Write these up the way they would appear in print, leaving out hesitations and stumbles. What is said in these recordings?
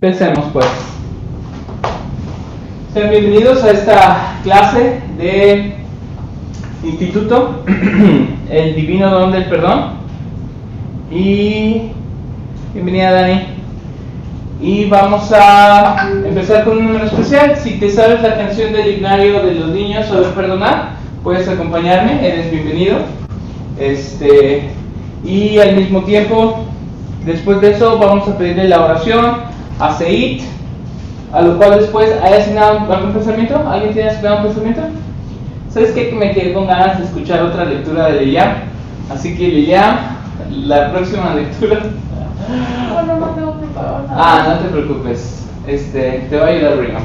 Empecemos pues. Sean bienvenidos a esta clase de Instituto, el Divino Don del Perdón. Y bienvenida Dani. Y vamos a empezar con un número especial. Si te sabes la canción del himnario de los niños Saber Perdonar, puedes acompañarme, eres bienvenido. Y al mismo tiempo, después de eso, vamos a pedirle la oración a Seit, a lo cual después hay asignado algún pensamiento. ¿Alguien tiene asignado un pensamiento? ¿Sabes qué? Que me quedé con ganas de escuchar otra lectura de Lilian. Así que Lilian, la próxima lectura. No tengo preparado nada. No te preocupes. Te va a ayudar Brigham.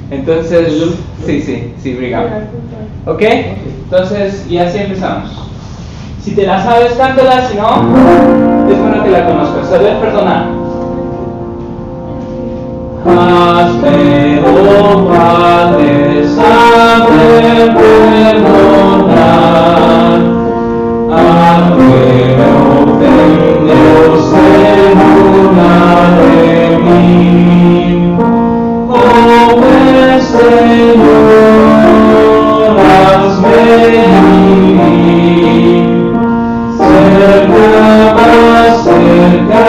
Entonces, sí, Brigham. ¿Ok? Entonces, y así empezamos. Si te la sabes, cántala. Si no, es bueno que la conozcas. Saber perdonar. Hazme, oh Padre, saber perdonar a que me ofendes en una de mí. Oh Señor, hazme vivir cerca, más cerca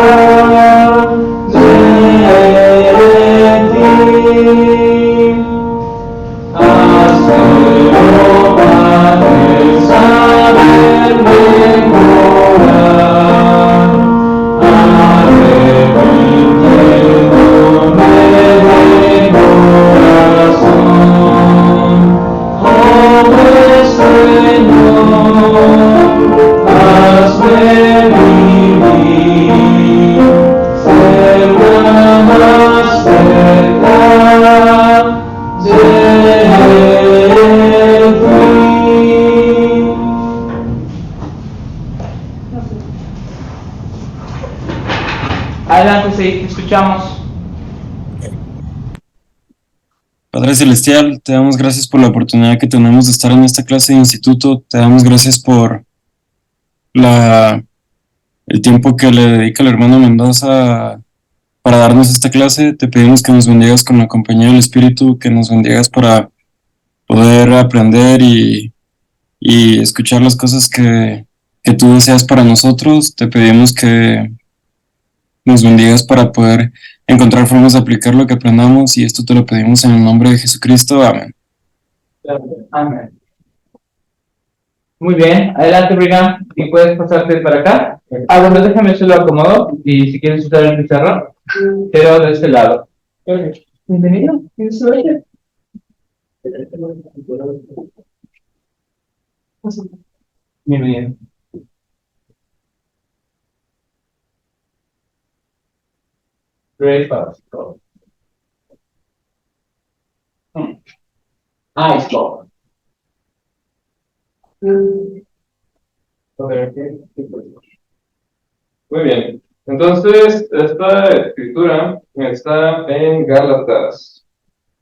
escuchamos. Padre Celestial, te damos gracias por la oportunidad que tenemos de estar en esta clase de instituto. Te damos gracias por el tiempo que le dedica el hermano Mendoza para darnos esta clase. Te pedimos que nos bendigas con la compañía del Espíritu, que nos bendigas para poder aprender y escuchar las cosas que tú deseas para nosotros. Te pedimos que nos bendigas para poder encontrar formas de aplicar lo que aprendamos, y esto te lo pedimos en el nombre de Jesucristo. Amén. Amén. Muy bien, adelante Brigham, y puedes pasarte para acá. Bueno, déjame se lo acomodo, y si quieres usar el pizarrón, pero de este lado. Bienvenido, ¿tienes suerte? Bienvenido. Great particle. Ice ball. Muy bien. Entonces, esta escritura está en Gálatas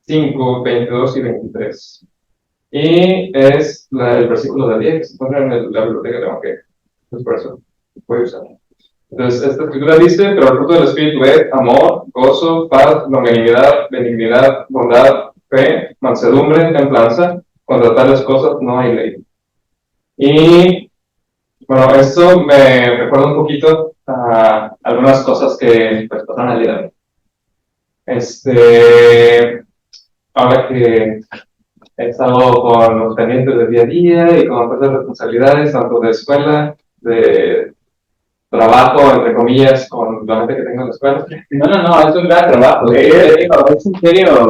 5, 22 y 23. Y es el versículo de 10 que se encuentra en la biblioteca de Evangelio. Es por eso voy a usar. Entonces, esta escritura dice: pero el fruto del Espíritu es amor, gozo, paz, longanimidad, benignidad, bondad, fe, mansedumbre, templanza. Contra tales cosas no hay ley. Y bueno, esto me recuerda un poquito a algunas cosas que pues, pasaron al día de hoy. Ahora que he estado con los pendientes del día a día y con otras responsabilidades, tanto de escuela, de trabajo, entre comillas, con la gente que tengo en la escuela. No, es un gran trabajo. Es en serio,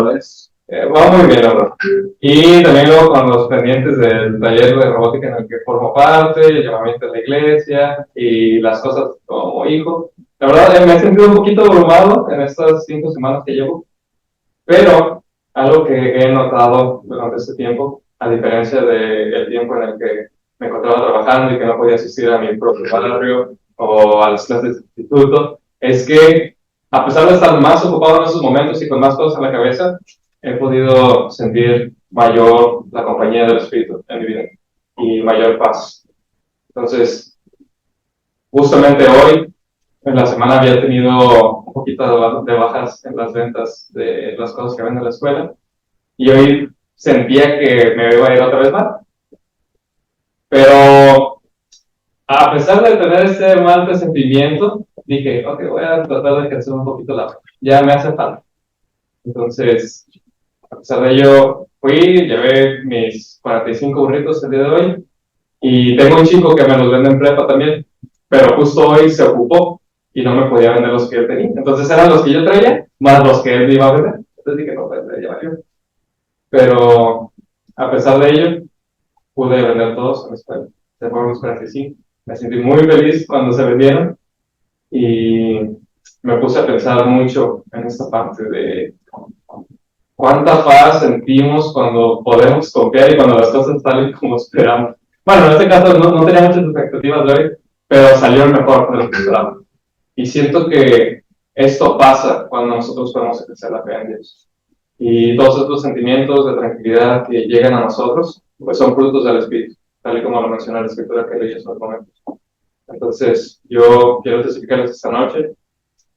va muy bien, ¿no? Y también luego con los pendientes del taller de robótica en el que formo parte, el llamamiento a la iglesia y las cosas como hijo. La verdad, me he sentido un poquito abrumado en estas 5 semanas que llevo, pero algo que he notado durante este tiempo, a diferencia del tiempo en el que me encontraba trabajando y que no podía asistir a mi propio barrio o a las clases de instituto, es que a pesar de estar más ocupado en esos momentos y con más cosas en la cabeza, he podido sentir mayor la compañía del Espíritu en mi vida y mayor paz. Entonces, justamente hoy en la semana había tenido un poquito de bajas en las ventas de las cosas que vende la escuela, y hoy sentía que me iba a ir otra vez mal. Pero a pesar de tener ese mal presentimiento, dije, ok, voy a tratar de ejercer un poquito la fe. Ya me hace falta. Entonces, a pesar de ello, fui, llevé mis 45 burritos el día de hoy, y tengo un chico que me los vende en prepa también, pero justo hoy se ocupó y no me podía vender los que él tenía. Entonces eran los que yo traía, más los que él iba a vender. Entonces dije, no, pues ya valió. Pero a pesar de ello, pude vender todos en la escuela. Se fueron los 45. Me sentí muy feliz cuando se vendieron, y me puse a pensar mucho en esta parte de cuánta paz sentimos cuando podemos confiar y cuando las cosas salen como esperamos. Bueno, en este caso no tenía muchas expectativas de hoy, pero salió mejor de lo que esperaba. Y siento que esto pasa cuando nosotros podemos ejercer la fe en Dios. Y todos estos sentimientos de tranquilidad que llegan a nosotros, pues son frutos del Espíritu, tal y como lo menciona la Escritura que leí hace unos momentos. Entonces, yo quiero testificarles esta noche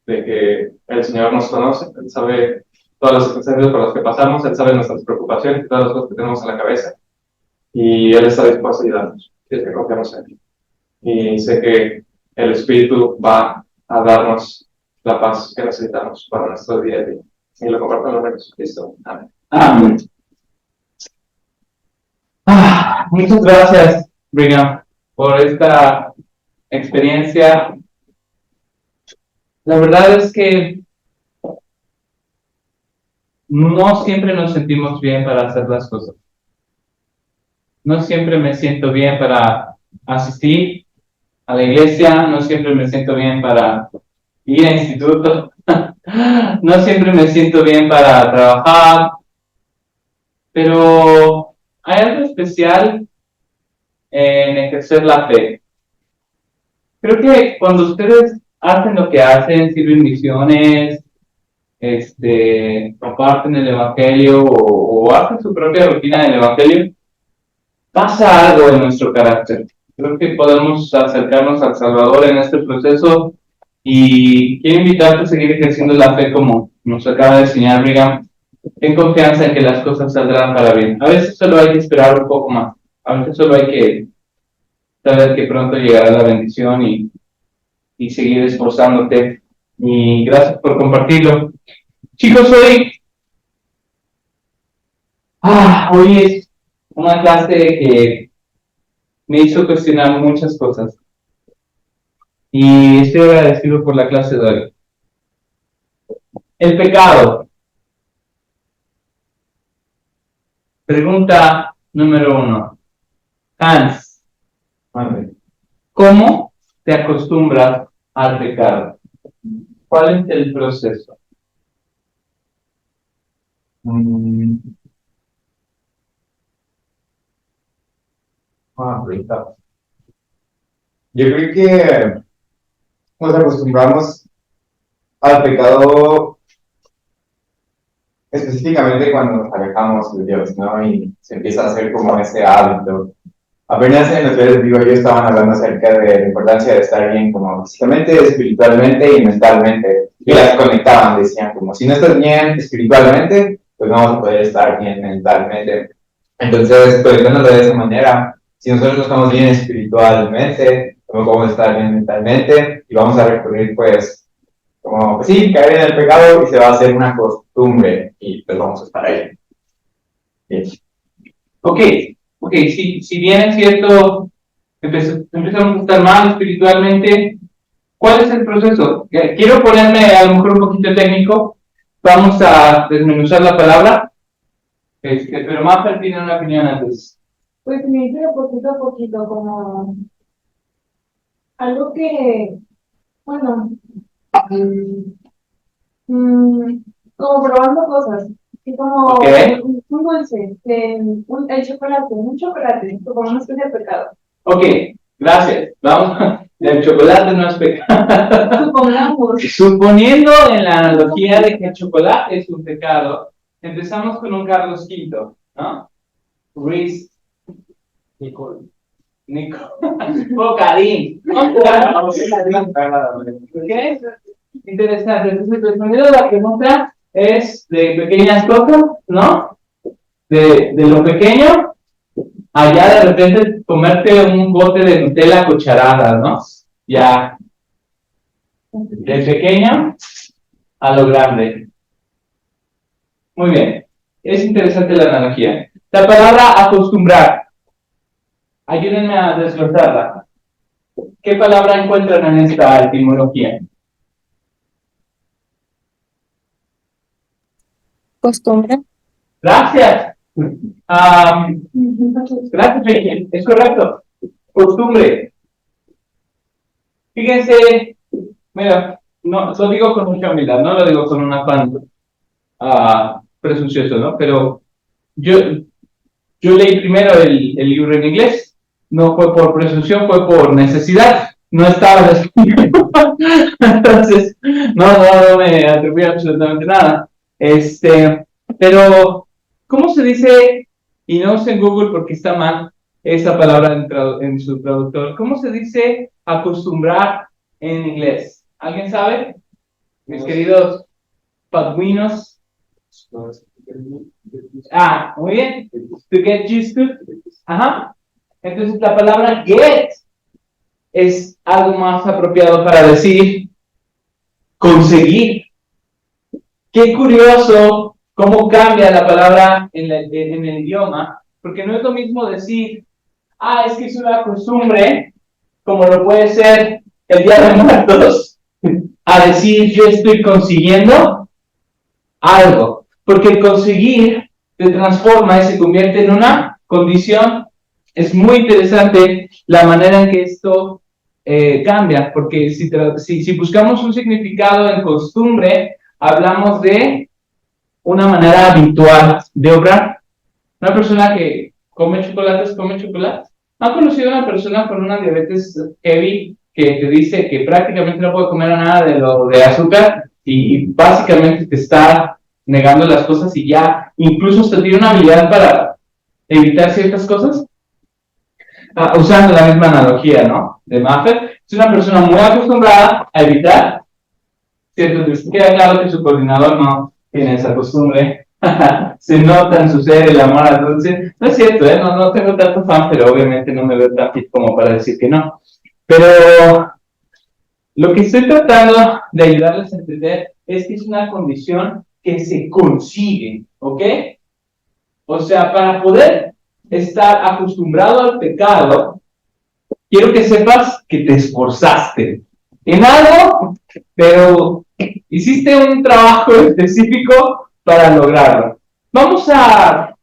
de que el Señor nos conoce, Él sabe todas las circunstancias por las que pasamos, Él sabe nuestras preocupaciones y todas las cosas que tenemos en la cabeza, y Él está dispuesto a ayudarnos, si es que confiamos en Él. Y sé que el Espíritu va a darnos la paz que necesitamos para nuestro día a día. Y lo comparto en el nombre de Jesucristo. Amén. Amén. Muchas gracias, Brigham, por esta experiencia. La verdad es que no siempre nos sentimos bien para hacer las cosas. No siempre me siento bien para asistir a la iglesia, no siempre me siento bien para ir a instituto, no siempre me siento bien para trabajar, pero hay algo especial en ejercer la fe. Creo que cuando ustedes hacen lo que hacen, sirven misiones, comparten el evangelio o hacen su propia rutina del evangelio, pasa algo en nuestro carácter. Creo que podemos acercarnos al Salvador en este proceso, y quiero invitarte a seguir ejerciendo la fe como nos acaba de enseñar Brigham. Ten confianza en que las cosas saldrán para bien. A veces solo hay que esperar un poco más. A veces solo hay que saber que pronto llegará la bendición y seguir esforzándote. Y gracias por compartirlo. Chicos, hoy es una clase que me hizo cuestionar muchas cosas. Y estoy agradecido por la clase de hoy. El pecado. Pregunta número 1. Hans, ¿cómo te acostumbras al pecado? ¿Cuál es el proceso? Yo creo que nos acostumbramos al pecado específicamente cuando nos alejamos de Dios, ¿no? Y se empieza a hacer como ese hábito. Apenas en los videos vivo yo estaban hablando acerca de la importancia de estar bien como físicamente, espiritualmente y mentalmente. Y las conectaban, decían como si no estás bien espiritualmente, pues no vas a poder estar bien mentalmente. Entonces, conectándolo de esa manera, si nosotros no estamos bien espiritualmente, tampoco vamos a estar bien mentalmente y vamos a recurrir pues como, pues sí, caer en el pecado y se va a hacer una costumbre y pues vamos a estar ahí. Bien. Ok, si bien es cierto, empezamos a estar mal espiritualmente, ¿cuál es el proceso? Quiero ponerme a lo mejor un poquito técnico, vamos a desmenuzar la palabra, pero Maffer tiene una opinión antes. Pues me dice poquito a poquito, como algo que, bueno, como probando cosas, y como Okay. un dulce, el chocolate, un chocolate, como una especie de pecado. Ok, gracias. Vamos, el chocolate no es pecado. Supongamos. Suponiendo en la analogía de que el chocolate es un pecado, empezamos con un Carlos V, ¿no? Reese Nico. O Karim. ¿Ok? Interesante. Entonces, respondiendo a la pregunta es de pequeñas cosas, ¿no? De lo pequeño, allá de repente comerte un bote de Nutella a cucharadas, ¿no? Ya, de pequeño a lo grande. Muy bien. Es interesante la analogía. La palabra acostumbrar. Ayúdenme a desglosarla. ¿Qué palabra encuentran en esta etimología? Costumbre. Gracias. Gracias, Rachel. Es correcto. Costumbre. Fíjense, mira, no, lo digo con mucha humildad, no lo digo con un afán presuncioso, ¿no? Pero yo leí primero el libro en inglés. No fue por presunción, fue por necesidad. No estaba escrito. Entonces, no me atribuí absolutamente nada. Pero, ¿cómo se dice? Y no sé en Google porque está mal esa palabra en su traductor. ¿Cómo se dice acostumbrar en inglés? ¿Alguien sabe? Mis queridos padwinos. Muy bien. To get used to. Ajá. Entonces la palabra get es algo más apropiado para decir conseguir. Qué curioso cómo cambia la palabra en el idioma, porque no es lo mismo decir, es que es una costumbre, como lo puede ser el Día de Muertos, a decir yo estoy consiguiendo algo, porque el conseguir se transforma y se convierte en una condición. Es muy interesante la manera en que esto cambia, porque si buscamos un significado en costumbre, hablamos de una manera habitual de obrar. Una persona que come chocolates. ¿Han conocido a una persona con una diabetes heavy que te dice que prácticamente no puede comer nada de lo de azúcar y básicamente te está negando las cosas y ya incluso hasta tiene una habilidad para evitar ciertas cosas? Usando la misma analogía, ¿no? De Maffer, es una persona muy acostumbrada a evitar ciertos. Queda claro que su coordinador no tiene esa costumbre. Se nota en su ser el amor al dulce. No es cierto, no tengo tanto fan, pero obviamente no me veo tan fit como para decir que no. Pero lo que estoy tratando de ayudarles a entender es que es una condición que se consigue, ¿ok? O sea, para poder estar acostumbrado al pecado, quiero que sepas que te esforzaste en algo, pero hiciste un trabajo específico para lograrlo. Vamos a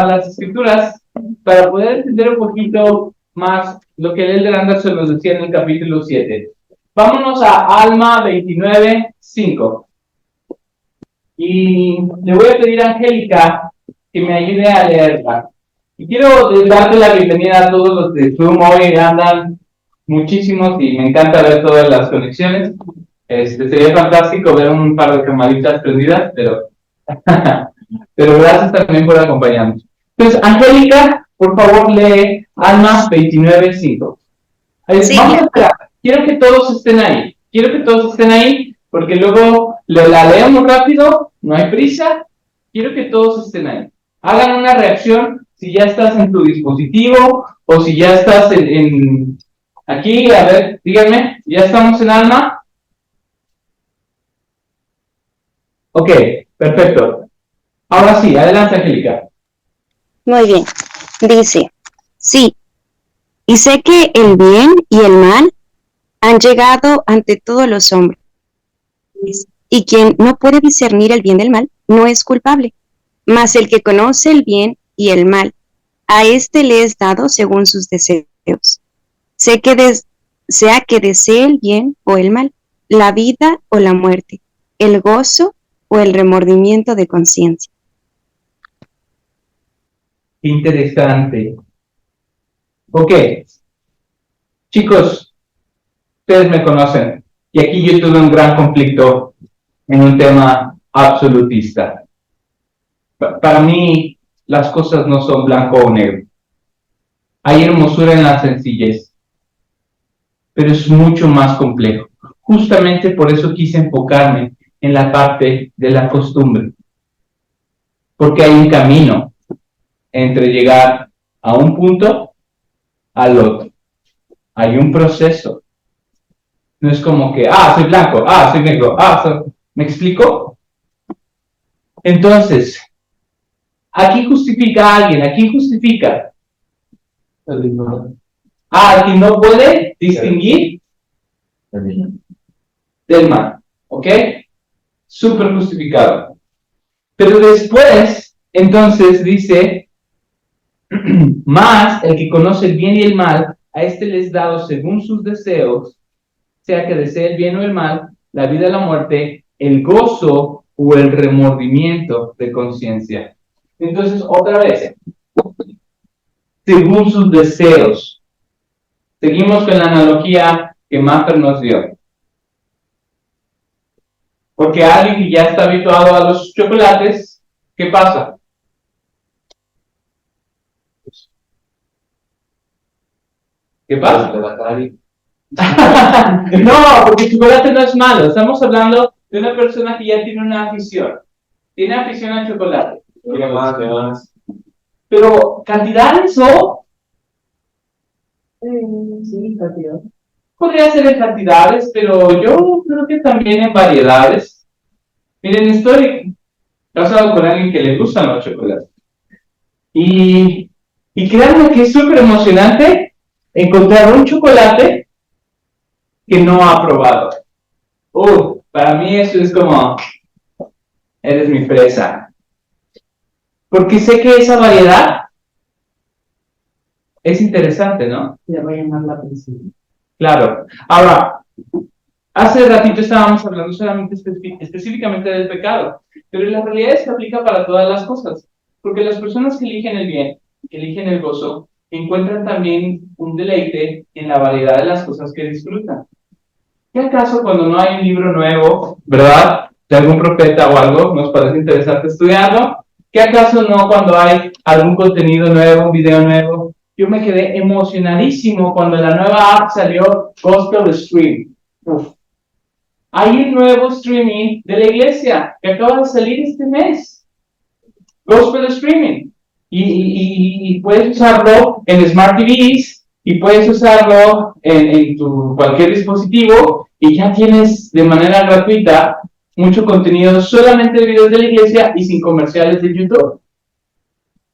las escrituras para poder entender un poquito más lo que el Elder Anderson nos decía en el capítulo 7. Vámonos a Alma 29:5. Y le voy a pedir a Angélica que me ayude a leerla. Y quiero darte la bienvenida a todos los de Zoom. Hoy andan muchísimos y me encanta ver todas las conexiones. Sería fantástico ver un par de camaritas prendidas, pero gracias también por acompañarnos. Entonces, Angélica, por favor, lee Alma 29:5. Sí. Vamos a esperar. Quiero que todos estén ahí, porque luego la leemos rápido, no hay prisa. Quiero que todos estén ahí. Hagan una reacción si ya estás en tu dispositivo o si ya estás aquí. A ver, díganme, ¿ya estamos en Alma? Ok, perfecto. Ahora sí, adelante, Angélica. Muy bien. Dice, sí, y sé que el bien y el mal han llegado ante todos los hombres, y quien no puede discernir el bien del mal no es culpable, mas el que conoce el bien y el mal, a éste le es dado según sus deseos. Sea que desee el bien o el mal, la vida o la muerte, el gozo o el remordimiento de conciencia. Interesante. Ok. Chicos, ustedes me conocen. Y aquí yo tuve un gran conflicto en un tema absolutista. Para mí, las cosas no son blanco o negro. Hay hermosura en la sencillez, pero es mucho más complejo. Justamente por eso quise enfocarme en la parte de la costumbre, porque hay un camino entre llegar a un punto al otro. Hay un proceso. No es como que, soy blanco, soy negro, ¿me explico? Entonces, ¿a quién justifica a alguien? ¿A quién justifica? ¿A quien no puede distinguir del mal? ¿Ok? Súper justificado. Pero después, entonces dice, más el que conoce el bien y el mal, a este les dado según sus deseos, sea que desee el bien o el mal, la vida o la muerte, el gozo o el remordimiento de conciencia. Entonces, otra vez, según sus deseos. Seguimos con la analogía que Maffer nos dio. Porque alguien que ya está habituado a los chocolates, ¿qué pasa? ¿Qué pasa? No, porque el chocolate no es malo. Estamos hablando de una persona que ya tiene una afición. Tiene afición al chocolate. Quiere más. Pero, ¿cantidades o? Sí, cantidad. Podría ser en cantidades, pero yo creo que también en variedades. Miren, estoy casado con alguien que le gustan los chocolates. Y créanme que es súper emocionante encontrar un chocolate que no ha probado. Para mí eso es como, eres mi presa. Porque sé que esa variedad es interesante, ¿no? Le voy a llamar la atención. Claro. Ahora, hace ratito estábamos hablando solamente específicamente del pecado, pero la realidad es que aplica para todas las cosas, porque las personas que eligen el bien, que eligen el gozo, encuentran también un deleite en la variedad de las cosas que disfrutan. ¿Qué acaso cuando no hay un libro nuevo, verdad, de algún profeta o algo, nos parece interesante estudiarlo? ¿Qué acaso no cuando hay algún contenido nuevo, un video nuevo? Yo me quedé emocionadísimo cuando la nueva app salió, Gospel Stream. Hay un nuevo streaming de la iglesia que acaba de salir este mes. Gospel Streaming. Y puedes usarlo en Smart TVs y puedes usarlo en tu cualquier dispositivo y ya tienes de manera gratuita mucho contenido solamente de videos de la iglesia y sin comerciales de YouTube.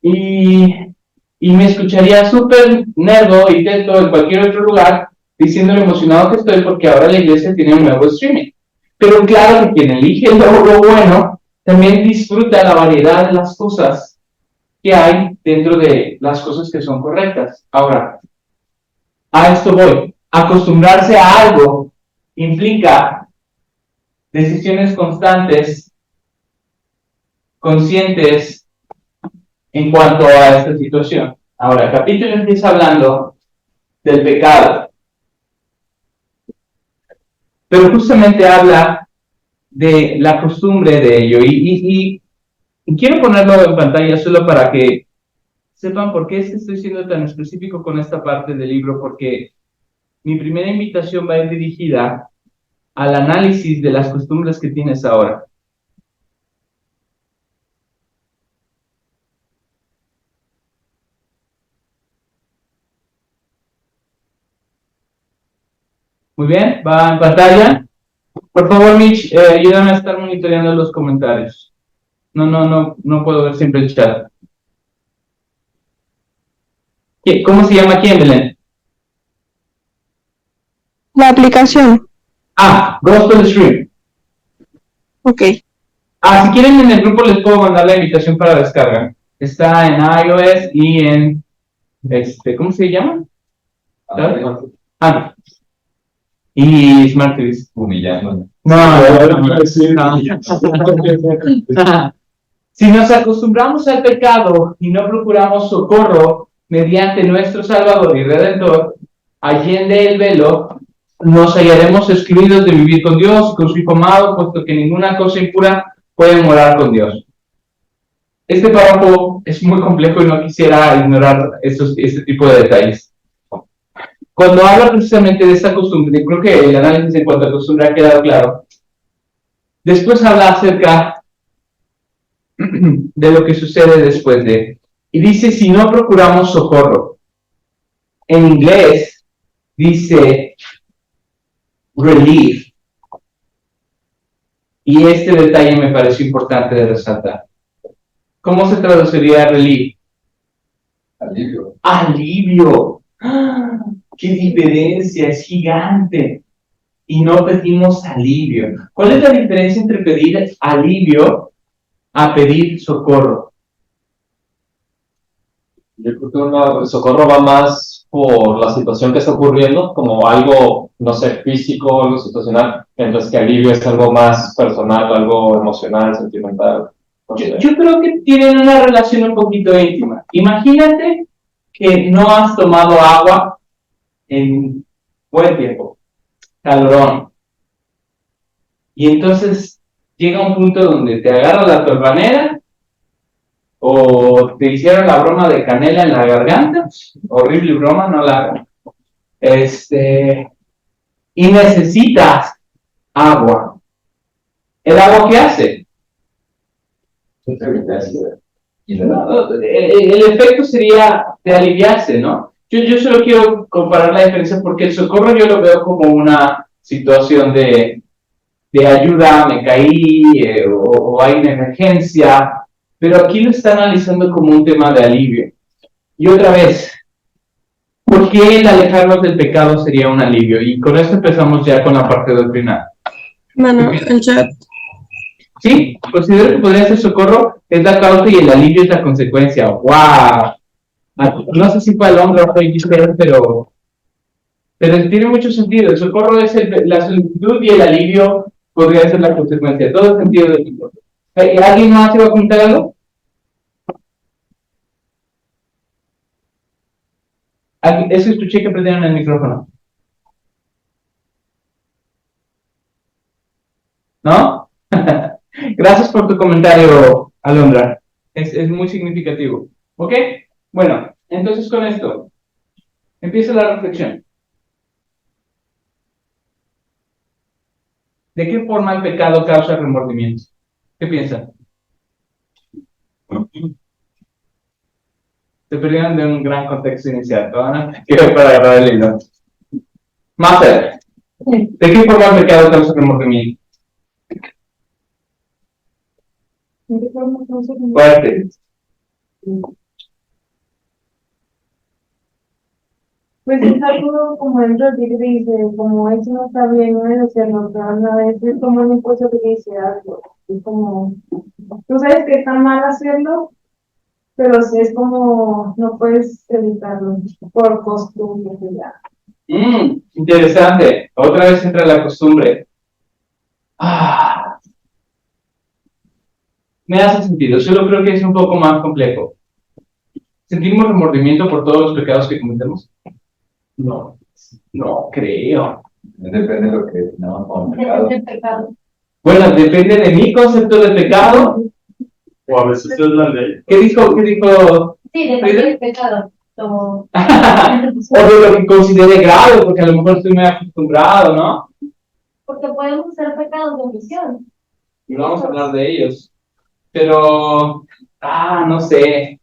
Y me escucharía súper nerdo y teto en cualquier otro lugar diciendo lo emocionado que estoy porque ahora la iglesia tiene un nuevo streaming. Pero claro que quien elige lo bueno también disfruta la variedad de las cosas que hay dentro de las cosas que son correctas. Ahora, a esto voy. Acostumbrarse a algo implica decisiones constantes, conscientes en cuanto a esta situación. Ahora, el capítulo empieza hablando del pecado, pero justamente habla de la costumbre de ello y quiero ponerlo en pantalla solo para que sepan por qué es que estoy siendo tan específico con esta parte del libro, porque mi primera invitación va a ir dirigida al análisis de las costumbres que tienes ahora. Muy bien, va en pantalla. Por favor, Mitch, ayúdame a estar monitoreando los comentarios. No puedo ver siempre el chat. ¿Cómo se llama quién, Belén? La aplicación. Gospel Stream. Ok. Si quieren en el grupo les puedo mandar la invitación para descarga. Está en iOS y en, ¿cómo se llama? Y Smart TVs. Humillando. No. Si nos acostumbramos al pecado y no procuramos socorro mediante nuestro Salvador y Redentor, allende el velo, nos hallaremos excluidos de vivir con Dios y con su Hijo amado, puesto que ninguna cosa impura puede morar con Dios. este párrafo es muy complejo y no quisiera ignorar este tipo de detalles. Cuando habla precisamente de esta costumbre, creo que el análisis en cuanto a costumbre ha quedado claro. Después habla acerca de lo que sucede después de. Y dice, si no procuramos socorro. En inglés dice relief. Y este detalle me pareció importante de resaltar. ¿Cómo se traduciría relief? Alivio. Alivio. ¡Ah! ¡Qué diferencia! Es gigante. Y no pedimos alivio. ¿Cuál es la diferencia entre pedir alivio a pedir socorro? Yo creo que el socorro va más por la situación que está ocurriendo, como algo, no sé, físico, algo situacional, mientras que alivio es algo más personal, algo emocional, sentimental. No sé. Yo creo que tienen una relación un poquito íntima. Imagínate que no has tomado agua en buen tiempo, calorón. Y entonces llega un punto donde te agarra la torbanera o te hicieron la broma de canela en la garganta, horrible broma, no la hagan. Y necesitas agua. ¿El agua qué hace? El efecto sería de aliviarse, ¿no? Yo solo quiero comparar la diferencia porque el socorro yo lo veo como una situación de ayuda, me caí o hay una emergencia, pero aquí lo está analizando como un tema de alivio. Y otra vez, ¿por qué el alejarnos del pecado sería un alivio? Y con esto empezamos ya con la parte doctrinal. Mano, el chat. Sí, considero que podría ser socorro, es la causa y el alivio es la consecuencia. ¡Wow! No sé si fue Alondra o fue Giselle, pero tiene mucho sentido. El socorro es la solicitud y el alivio podría ser la consecuencia. Todo el sentido del socorro. ¿Alguien más se va a comentar algo? Eso escuché que prendieron el micrófono. ¿No? Gracias por tu comentario, Alondra. Es muy significativo. ¿Ok? Bueno, entonces con esto, empieza la reflexión. ¿De qué forma el pecado causa remordimiento? ¿Qué piensan? Se perdieron de un gran contexto inicial. Quiero para agarrar el hilo. Master, ¿de qué forma el pecado causa remordimiento? Fuerte. Pues es algo como dentro de ti que dice, como eso no está bien, no es hacerlo, pero a la vez es como un impulso que dice algo. Es como, tú sabes que está mal hacerlo, pero sí es como, no puedes evitarlo por costumbre ya. Interesante. Otra vez entra la costumbre. Me hace sentido. Solo creo que es un poco más complejo. ¿Sentimos remordimiento por todos los pecados que cometemos? No creo. Depende de lo que definamos como pecado. Pecado. Bueno, depende de mi concepto de pecado. O a veces es la ley. ¿Qué dijo? Sí, depende del pecado. Como... O de lo que considere grave, porque a lo mejor estoy muy acostumbrado, ¿no? Porque podemos ser pecados de omisión. Y vamos a hablar de ellos. Pero, no sé.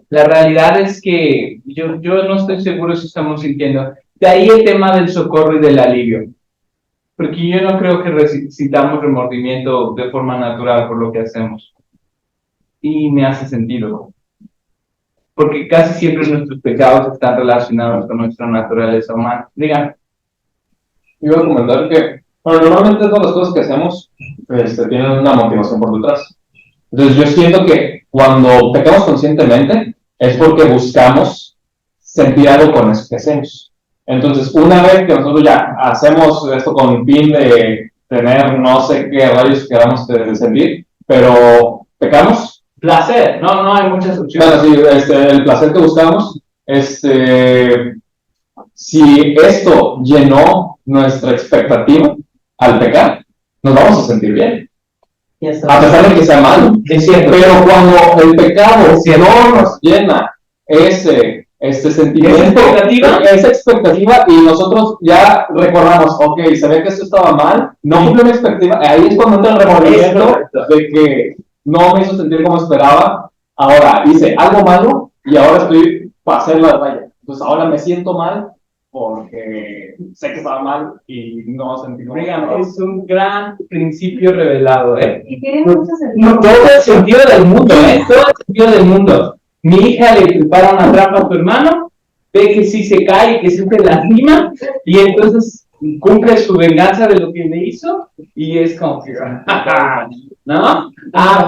La realidad es que yo no estoy seguro si estamos sintiendo. De ahí el tema del socorro y del alivio. Porque yo no creo que necesitamos remordimiento de forma natural por lo que hacemos. Y me hace sentido. Porque casi siempre nuestros pecados están relacionados con nuestra naturaleza humana. Digan. Iba a comentar que, bueno, normalmente todas las cosas que hacemos tienen una motivación por detrás. Entonces yo siento que cuando pecamos conscientemente es porque buscamos sentir algo con eso que hacemos. Entonces una vez que nosotros ya hacemos esto con el fin de tener no sé qué rayos queramos de sentir, pero pecamos. Placer, no hay muchas opciones. Bueno, sí, el placer que buscamos, si esto llenó nuestra expectativa al pecar, nos vamos a sentir bien. A pesar de que sea malo. Es cierto. Pero cuando el pecado no nos llena ese sentimiento, esa expectativa, y nosotros ya recordamos, ok, sabía que esto estaba mal, no cumplió mi expectativa, ahí es cuando entra el remordimiento de que no me hizo sentir como esperaba. Ahora hice algo malo y ahora estoy para hacer la raya. Entonces ahora me siento mal porque sé que estaba mal y no sentí como Oigan, es un gran principio revelado, Y tiene mucho sentido. No, todo el sentido del mundo, todo el sentido del mundo. Mi hija le prepara una trampa a su hermano, ve que sí se cae, que sí se lastima, y entonces cumple su venganza de lo que le hizo, y es como que, ¿no?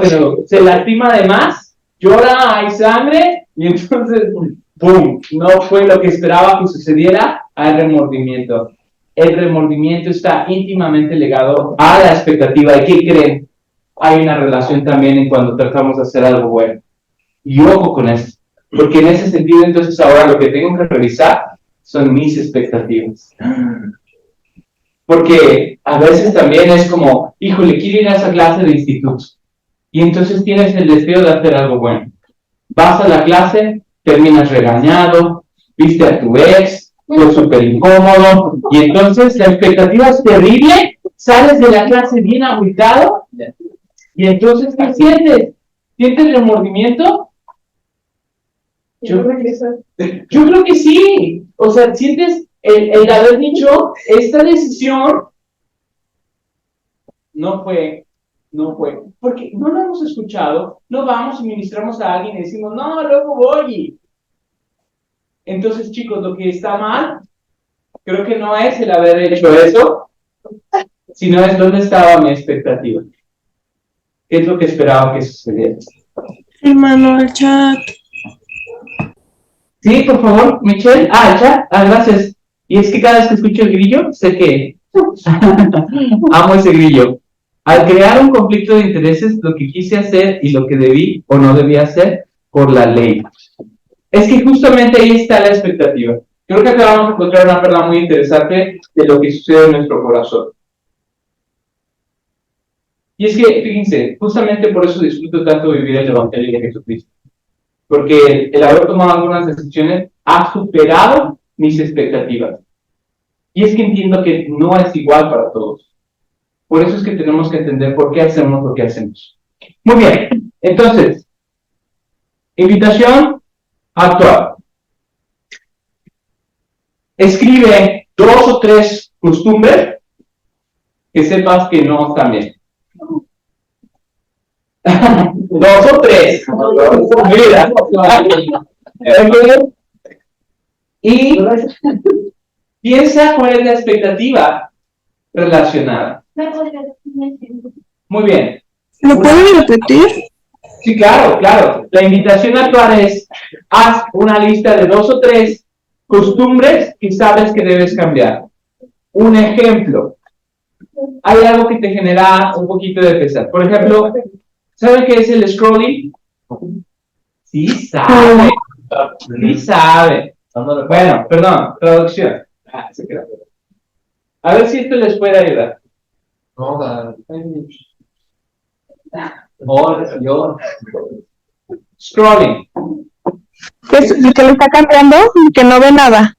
Pero se lastima de más, llora, hay sangre, y entonces, ¡pum! No fue lo que esperaba que sucediera, hay remordimiento. El remordimiento está íntimamente ligado a la expectativa. ¿Y qué creen? Hay una relación también en cuando tratamos de hacer algo bueno. Y ojo con eso, porque en ese sentido entonces ahora lo que tengo que revisar son mis expectativas. Porque a veces también es como, híjole, quiero ir a esa clase de instituto. Y entonces tienes el deseo de hacer algo bueno. Vas a la clase, terminas regañado, viste a tu ex, fue súper incómodo, y entonces la expectativa es terrible, sales de la clase bien agüitado, y entonces ¿qué sientes? ¿Sientes remordimiento? Yo creo que sí. O sea, sientes el haber dicho, esta decisión no fue, porque no lo hemos escuchado, no vamos y ministramos a alguien y decimos, no, luego voy. Entonces, chicos, lo que está mal, creo que no es el haber hecho eso, sino es dónde estaba mi expectativa. ¿Qué es lo que esperaba que sucediera? Hermano, el chat. Sí, por favor, Michelle. El chat. Gracias. Y es que cada vez que escucho el grillo, sé que amo ese grillo. Al crear un conflicto de intereses, lo que quise hacer y lo que debí o no debía hacer por la ley. Es que justamente ahí está la expectativa. Creo que acabamos de encontrar una perla muy interesante de lo que sucede en nuestro corazón. Y es que, fíjense, justamente por eso disfruto tanto vivir el Evangelio de Jesucristo. Porque el haber tomado algunas decisiones ha superado mis expectativas. Y es que entiendo que no es igual para todos. Por eso es que tenemos que entender por qué hacemos lo que hacemos. Muy bien, entonces, invitación a actuar. Escribe 2 o 3 costumbres que sepas que no están bien. 2 o 3. Mira. Y piensa cuál es la expectativa relacionada. Muy bien. ¿Lo pueden repetir? Sí, claro. La invitación a actuar es, haz una lista de 2 o 3 costumbres que sabes que debes cambiar. Un ejemplo. Hay algo que te genera un poquito de pesar. Por ejemplo, ¿saben qué es el scrolling? Sí sabe. Bueno, perdón, traducción. A ver si esto les puede ayudar. Scrolling. ¿Que lo está cambiando? Que no ve nada.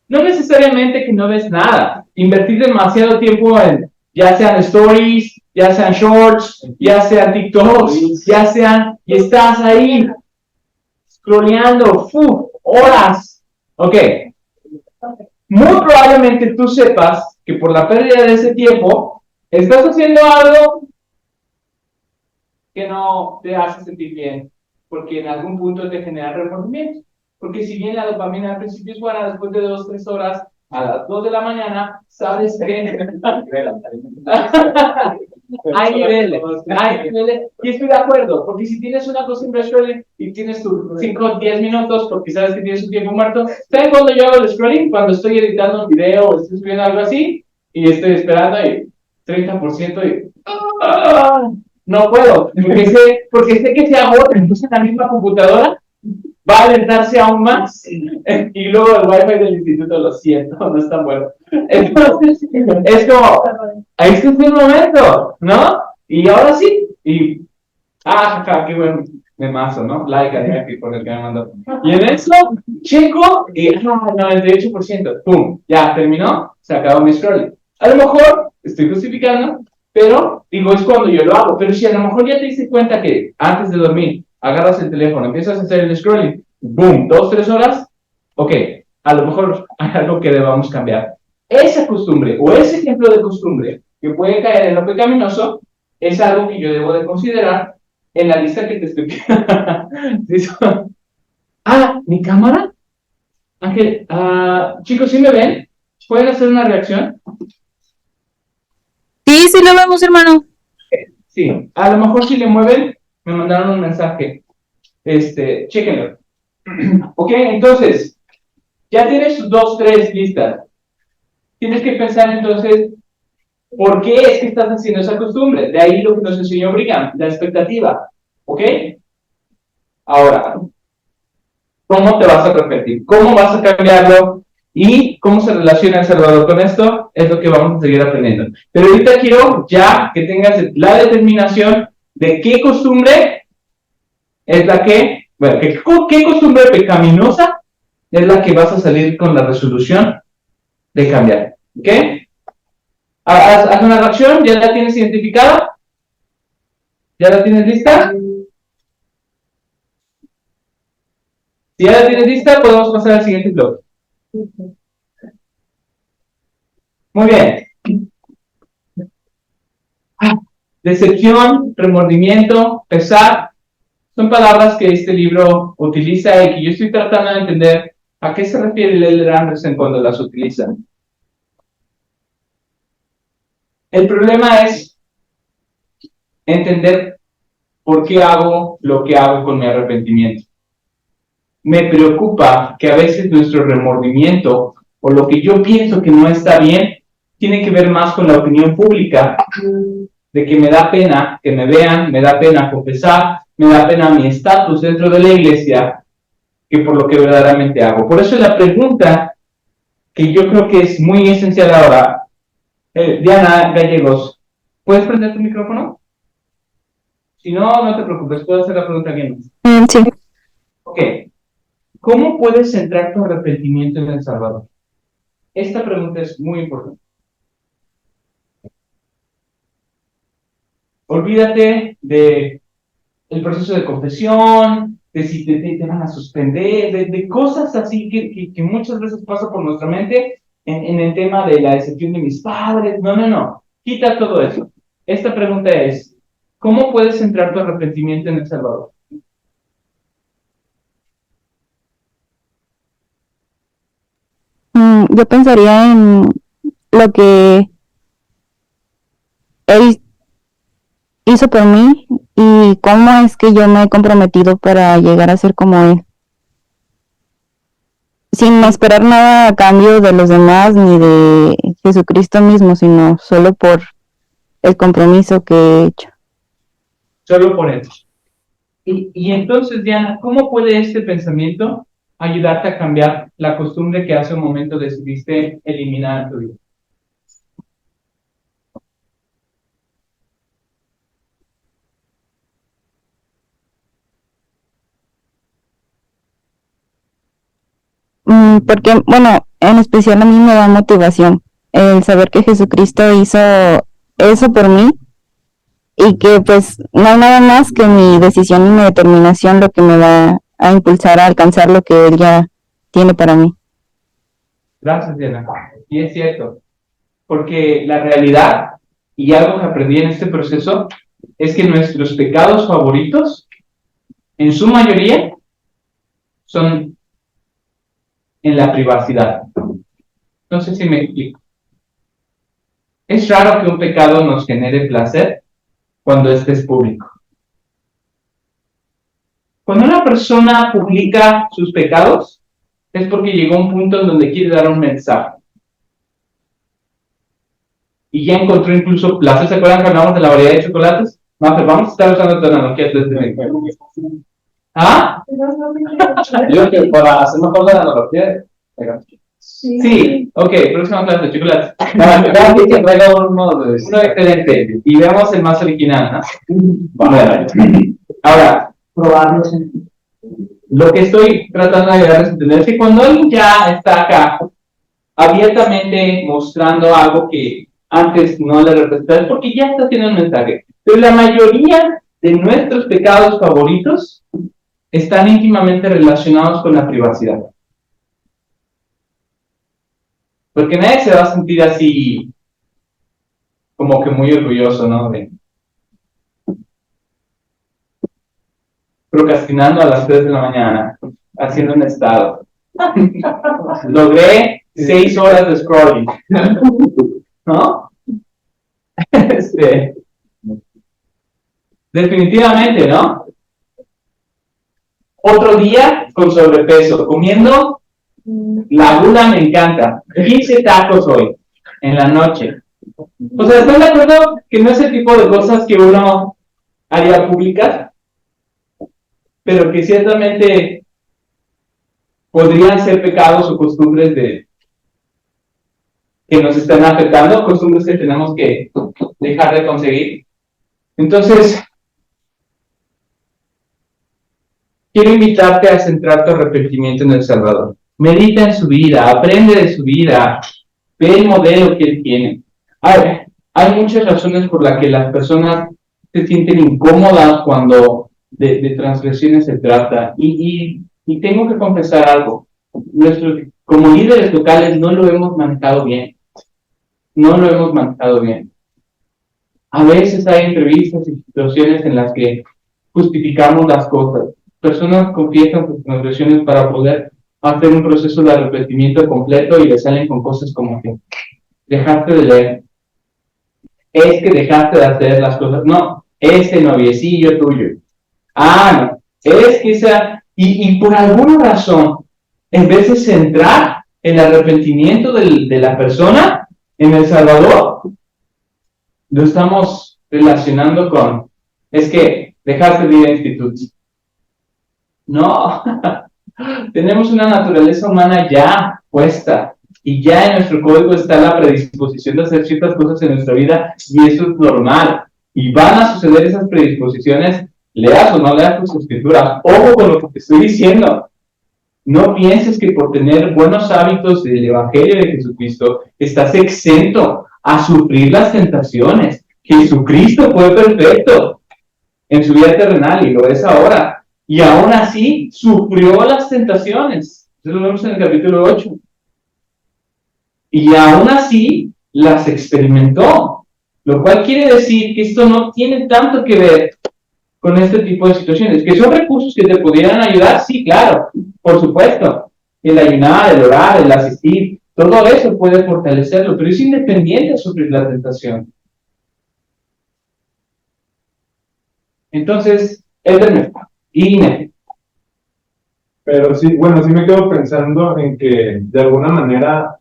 No necesariamente que no ves nada. Invertir demasiado tiempo en, ya sean stories, ya sean shorts, ya sean TikToks, ya sean, y estás ahí, scrolleando, horas. Ok. Muy probablemente tú sepas que por la pérdida de ese tiempo, estás haciendo algo que no te hace sentir bien, porque en algún punto te genera remordimiento. Porque si bien la dopamina al principio es buena, después de 2 o 3 horas, a las 2 de la mañana, sabes que hay niveles, y estoy de acuerdo, porque si tienes una costumbre scrolling y tienes tus 5 o 10 minutos, porque sabes que tienes un tiempo muerto, ¿saben cuando yo hago el scrolling? Cuando estoy editando un video o estoy subiendo algo así, y estoy esperando y 30% y no puedo, porque sé que se agota, entonces la misma computadora va a alentarse aún más, y luego el wifi del instituto, lo siento, no es tan bueno. Entonces, es como, ahí está el momento, ¿no? Y ahora sí, jaja, qué buen memazo, ¿no? Like a Happy por el que me mandó. Y en eso, checo y 98%, pum, ya terminó, se acabó mi scrolling. A lo mejor estoy justificando, pero digo, es cuando yo lo hago. Pero si a lo mejor ya te diste cuenta que antes de dormir agarras el teléfono, empiezas a hacer el scrolling, boom, 2, 3 horas, ok, a lo mejor hay algo que debamos cambiar. Esa costumbre o ese ejemplo de costumbre que puede caer en lo pecaminoso es algo que yo debo de considerar en la lista que te estoy pidiendo. ¿Mi cámara? Ángel, chicos, ¿sí me ven? ¿Pueden hacer una reacción? Sí, sí lo vemos, hermano. Sí, a lo mejor si le mueven, me mandaron un mensaje. Chéquenlo. Ok, entonces, ya tienes tus 2, 3 listas. Tienes que pensar entonces, ¿por qué es que estás haciendo esa costumbre? De ahí lo que nos enseñó Brigham, la expectativa. ¿Ok? Ahora, ¿cómo te vas a arrepentir? ¿Cómo vas a cambiarlo? ¿Y cómo se relaciona El Salvador con esto? Es lo que vamos a seguir aprendiendo. Pero ahorita quiero ya que tengas la determinación de qué costumbre es la que, bueno, qué costumbre pecaminosa es la que vas a salir con la resolución de cambiar. ¿Ok? Haz una reacción, ¿ya la tienes identificada? ¿Ya la tienes lista? Si ya la tienes lista, podemos pasar al siguiente bloque. Muy bien. Decepción, remordimiento, pesar, son palabras que este libro utiliza y que yo estoy tratando de entender a qué se refiere el Elder Anderson cuando las utiliza. El problema es entender por qué hago lo que hago con mi arrepentimiento. Me preocupa que a veces nuestro remordimiento o lo que yo pienso que no está bien tiene que ver más con la opinión pública, de que me da pena que me vean, me da pena confesar, me da pena mi estatus dentro de la iglesia, que por lo que verdaderamente hago. Por eso la pregunta que yo creo que es muy esencial ahora, Diana Gallegos, ¿puedes prender tu micrófono? Si no, no te preocupes, puedo hacer la pregunta bien. Sí. Ok. ¿Cómo puedes centrar tu arrepentimiento en El Salvador? Esta pregunta es muy importante. Olvídate de el proceso de confesión, de si te van a suspender, de cosas así que muchas veces pasa por nuestra mente en el tema de la decepción de mis padres. No. Quita todo eso. Esta pregunta es, ¿cómo puedes centrar tu arrepentimiento en El Salvador? Yo pensaría en lo que él hizo por mí y cómo es que yo me he comprometido para llegar a ser como él. Sin esperar nada a cambio de los demás ni de Jesucristo mismo, sino solo por el compromiso que he hecho. Solo por eso. Y entonces, Diana, ¿cómo puede este pensamiento ayudarte a cambiar la costumbre que hace un momento decidiste eliminar en tu vida? Porque, bueno, en especial a mí me da motivación el saber que Jesucristo hizo eso por mí y que pues no hay nada más que mi decisión y mi determinación lo que me va a impulsar a alcanzar lo que Él ya tiene para mí. Gracias, Diana. Y es cierto, porque la realidad, y algo que aprendí en este proceso, es que nuestros pecados favoritos, en su mayoría, son en la privacidad. No sé si me explico. Es raro que un pecado nos genere placer cuando este es público. Cuando una persona publica sus pecados, es porque llegó a un punto en donde quiere dar un mensaje. Y ya encontró incluso placer. ¿Se acuerdan que hablamos de la variedad de chocolates? Vamos a estar usando tu analogía desde ¿Ah? Yo que para hacer mejor la analogía, Sí, ok, próxima clase, chocolate. Gracias que traiga uno excelente. Y veamos el más original, ¿no? Bueno, ahora, probarlos. Lo que estoy tratando de ayudarles a entender es que cuando alguien ya está acá, abiertamente mostrando algo que antes no le representaba, es porque ya está haciendo un mensaje. Pero la mayoría de nuestros pecados favoritos están íntimamente relacionados con la privacidad. Porque nadie se va a sentir así, como que muy orgulloso, ¿no? De procrastinando a las 3 de la mañana, haciendo un estado. Logré 6 horas de scrolling, ¿no? Definitivamente, ¿no? Otro día con sobrepeso, comiendo, la gula me encanta. 15 tacos hoy, en la noche. O sea, ¿están de acuerdo que no es el tipo de cosas que uno haría públicas? Pero que ciertamente podrían ser pecados o costumbres que nos están afectando, costumbres que tenemos que dejar de conseguir. Entonces, quiero invitarte a centrar tu arrepentimiento en el Salvador. Medita en su vida, aprende de su vida, ve el modelo que él tiene. Hay muchas razones por las que las personas se sienten incómodas cuando de transgresiones se trata. Y tengo que confesar algo. Como líderes locales no lo hemos manejado bien. No lo hemos manejado bien. A veces hay entrevistas y situaciones en las que justificamos las cosas. Personas confiesan sus transgresiones para poder hacer un proceso de arrepentimiento completo y le salen con cosas como que dejaste de leer, es que dejaste de hacer las cosas, no, ese noviecillo tuyo, no, es que y por alguna razón, en vez de centrar el arrepentimiento de la persona en El Salvador, lo estamos relacionando con, es que dejaste de ir a institutos. No, tenemos una naturaleza humana ya puesta y ya en nuestro código está la predisposición de hacer ciertas cosas en nuestra vida y eso es normal. Y van a suceder esas predisposiciones, leas o no leas tus escrituras. Ojo con lo que te estoy diciendo. No pienses que por tener buenos hábitos del Evangelio de Jesucristo estás exento a sufrir las tentaciones. Jesucristo fue perfecto en su vida terrenal y lo es ahora. Y aún así sufrió las tentaciones. Eso lo vemos en el capítulo 8. Y aún así las experimentó. Lo cual quiere decir que esto no tiene tanto que ver con este tipo de situaciones. ¿Que son recursos que te pudieran ayudar? Sí, claro, por supuesto. El ayunar, el orar, el asistir, todo eso puede fortalecerlo, pero es independiente de sufrir la tentación. Entonces, y Pero sí, bueno, sí me quedo pensando en que de alguna manera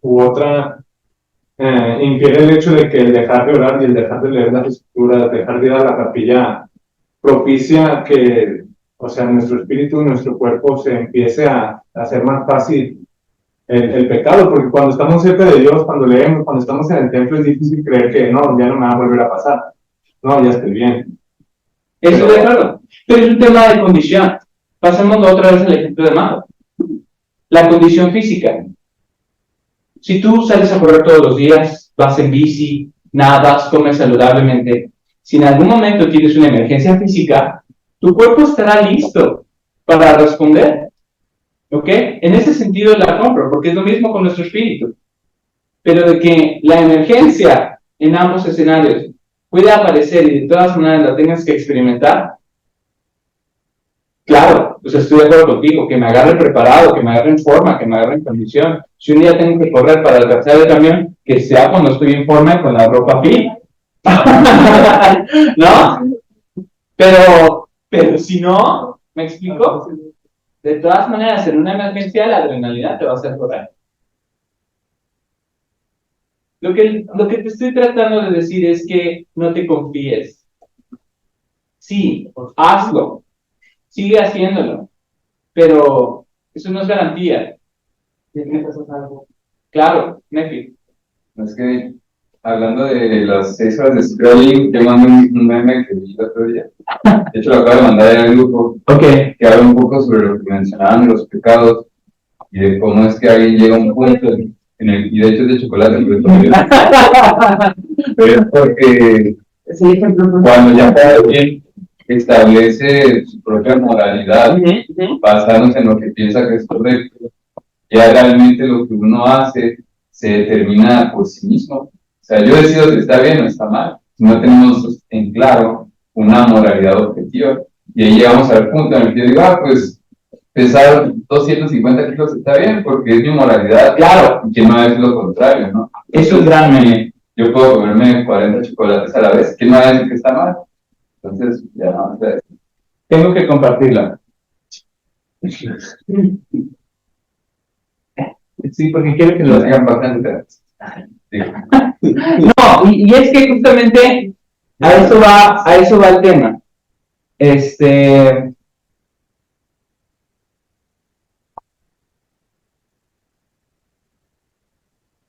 u otra infiere el hecho de que el dejar de orar y el dejar de leer las escrituras, dejar de ir a la capilla, propicia que, o sea, nuestro espíritu y nuestro cuerpo se empiece a hacer más fácil el pecado, porque cuando estamos cerca de Dios, cuando leemos, cuando estamos en el templo, es difícil creer que no, ya no me va a volver a pasar. No, ya estoy bien. Eso de acuerdo. Pero es un tema de condición. Pasemos otra vez al ejemplo de Majo. La condición física. Si tú sales a correr todos los días, vas en bici, nadas, comes saludablemente, si en algún momento tienes una emergencia física, tu cuerpo estará listo para responder. ¿Ok? En ese sentido la compro, porque es lo mismo con nuestro espíritu. Pero de que la emergencia en ambos escenarios puede aparecer y de todas maneras la tengas que experimentar, claro, pues estoy de acuerdo contigo, que me agarre preparado, que me agarre en forma, que me agarre en condición. Si un día tengo que correr para alcanzar el camión, que sea cuando estoy en forma y con la ropa fit. ¿No? Pero si no, ¿me explico? De todas maneras, en una emergencia la adrenalina te va a hacer correr. Lo que te estoy tratando de decir es que no te confíes. Sí, hazlo. Sigue haciéndolo. Pero eso no es garantía. Claro, Nefi. Es que, hablando de las 6 horas de scrolling, yo mandé un meme que vi el otro día. De hecho, lo acabo de mandar en el grupo, Ok. que habla un poco sobre lo que mencionaban de los pecados y de cómo es que alguien llega a un punto y de hecho es de chocolate, pero es porque cuando ya cada quien establece su propia moralidad, basándose en lo que piensa que es correcto, ya realmente lo que uno hace se determina por sí mismo. O sea, yo decido si está bien o está mal. No tenemos en claro una moralidad objetiva. Y ahí llegamos al punto en el que yo digo, pues pesar 250 kilos está bien porque es mi moralidad. Claro. Y quién no es lo contrario, ¿no? Eso es gran meme. Yo puedo comerme 40 chocolates a la vez. ¿Quién me va a decir que está mal? Entonces, ya no. O sea, Tengo que compartirla. Sí, porque quiero que lo los hagan bastante. Sí. No, y es que justamente a eso va el tema.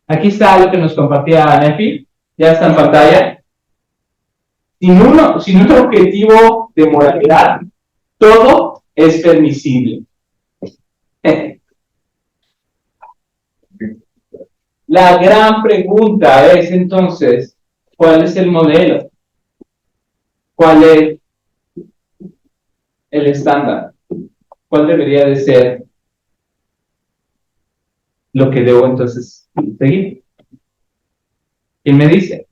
Aquí está lo que nos compartía Nefi, ya está en pantalla. Sin un objetivo de moralidad, todo es permisible. La gran pregunta es entonces, ¿cuál es el modelo? ¿Cuál es el estándar? ¿Cuál debería de ser lo que debo entonces seguir? ¿Quién me dice?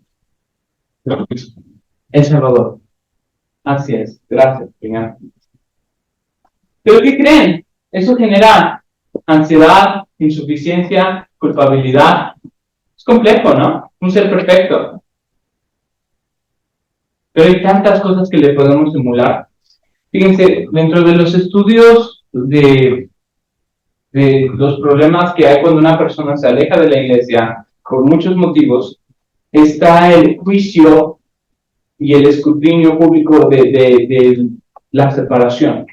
El Salvador. Así es, gracias. Venga. ¿Pero qué creen? Eso genera ansiedad, insuficiencia, culpabilidad. Es complejo, ¿no? Un ser perfecto. Pero hay tantas cosas que le podemos emular. Fíjense, dentro de los estudios de los problemas que hay cuando una persona se aleja de la iglesia, por muchos motivos, está el juicio y el escrutinio público de la separación.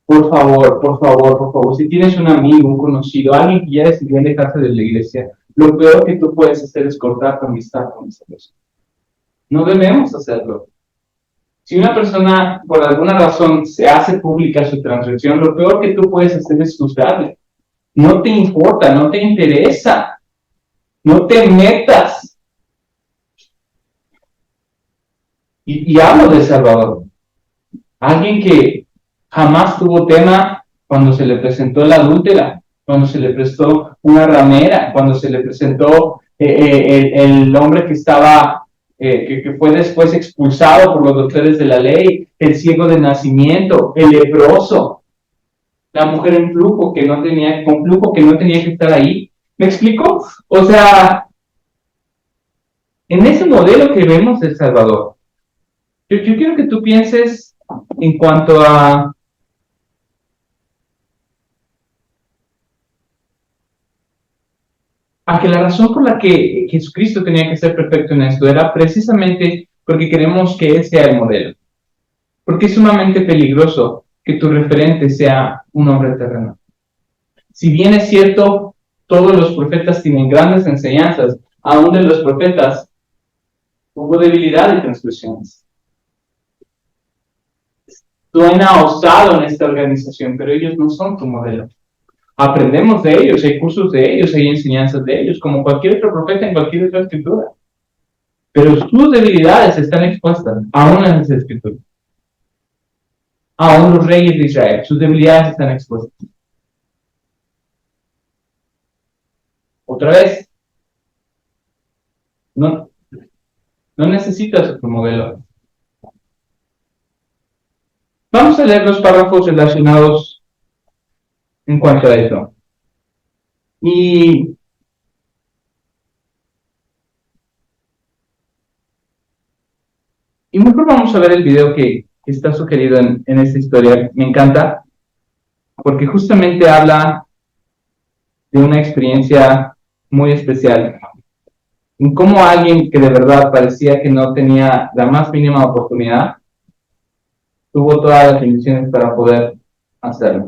Por favor, si tienes un amigo, un conocido, alguien que ya decidió alejarse de la iglesia, lo peor que tú puedes hacer es cortar tu amistad con esa persona. No debemos hacerlo. Si una persona, por alguna razón, se hace pública su transgresión, lo peor que tú puedes hacer es juzgarle. No te importa, no te interesa, no te metas. Y hablo de Salvador. Alguien que jamás tuvo tema cuando se le presentó la adúltera, cuando se le prestó una ramera, cuando se le presentó el hombre que estaba, que fue después expulsado por los doctores de la ley, el ciego de nacimiento, el leproso, la mujer en flujo con flujo que no tenía que estar ahí. ¿Me explico? O sea, en ese modelo que vemos de Salvador, yo quiero que tú pienses en cuanto a que la razón por la que Jesucristo tenía que ser perfecto en esto era precisamente porque queremos que Él sea el modelo. Porque es sumamente peligroso que tu referente sea un hombre terrenal. Si bien es cierto, todos los profetas tienen grandes enseñanzas, aún de los profetas hubo debilidad y transgresiones. Suena osado en esta organización, pero ellos no son tu modelo. Aprendemos de ellos, hay cursos de ellos, hay enseñanzas de ellos, como cualquier otro profeta en cualquier otra escritura. Pero sus debilidades están expuestas, aún en esa escritura. Aún los reyes de Israel, sus debilidades están expuestas. Otra vez, no necesitas otro modelo. Vamos a leer los párrafos relacionados en cuanto a esto. Y mejor vamos a ver el video que está sugerido en esta historia. Me encanta, porque justamente habla de una experiencia muy especial. En cómo alguien que de verdad parecía que no tenía la más mínima oportunidad, tuvo todas las condiciones para poder hacerlo.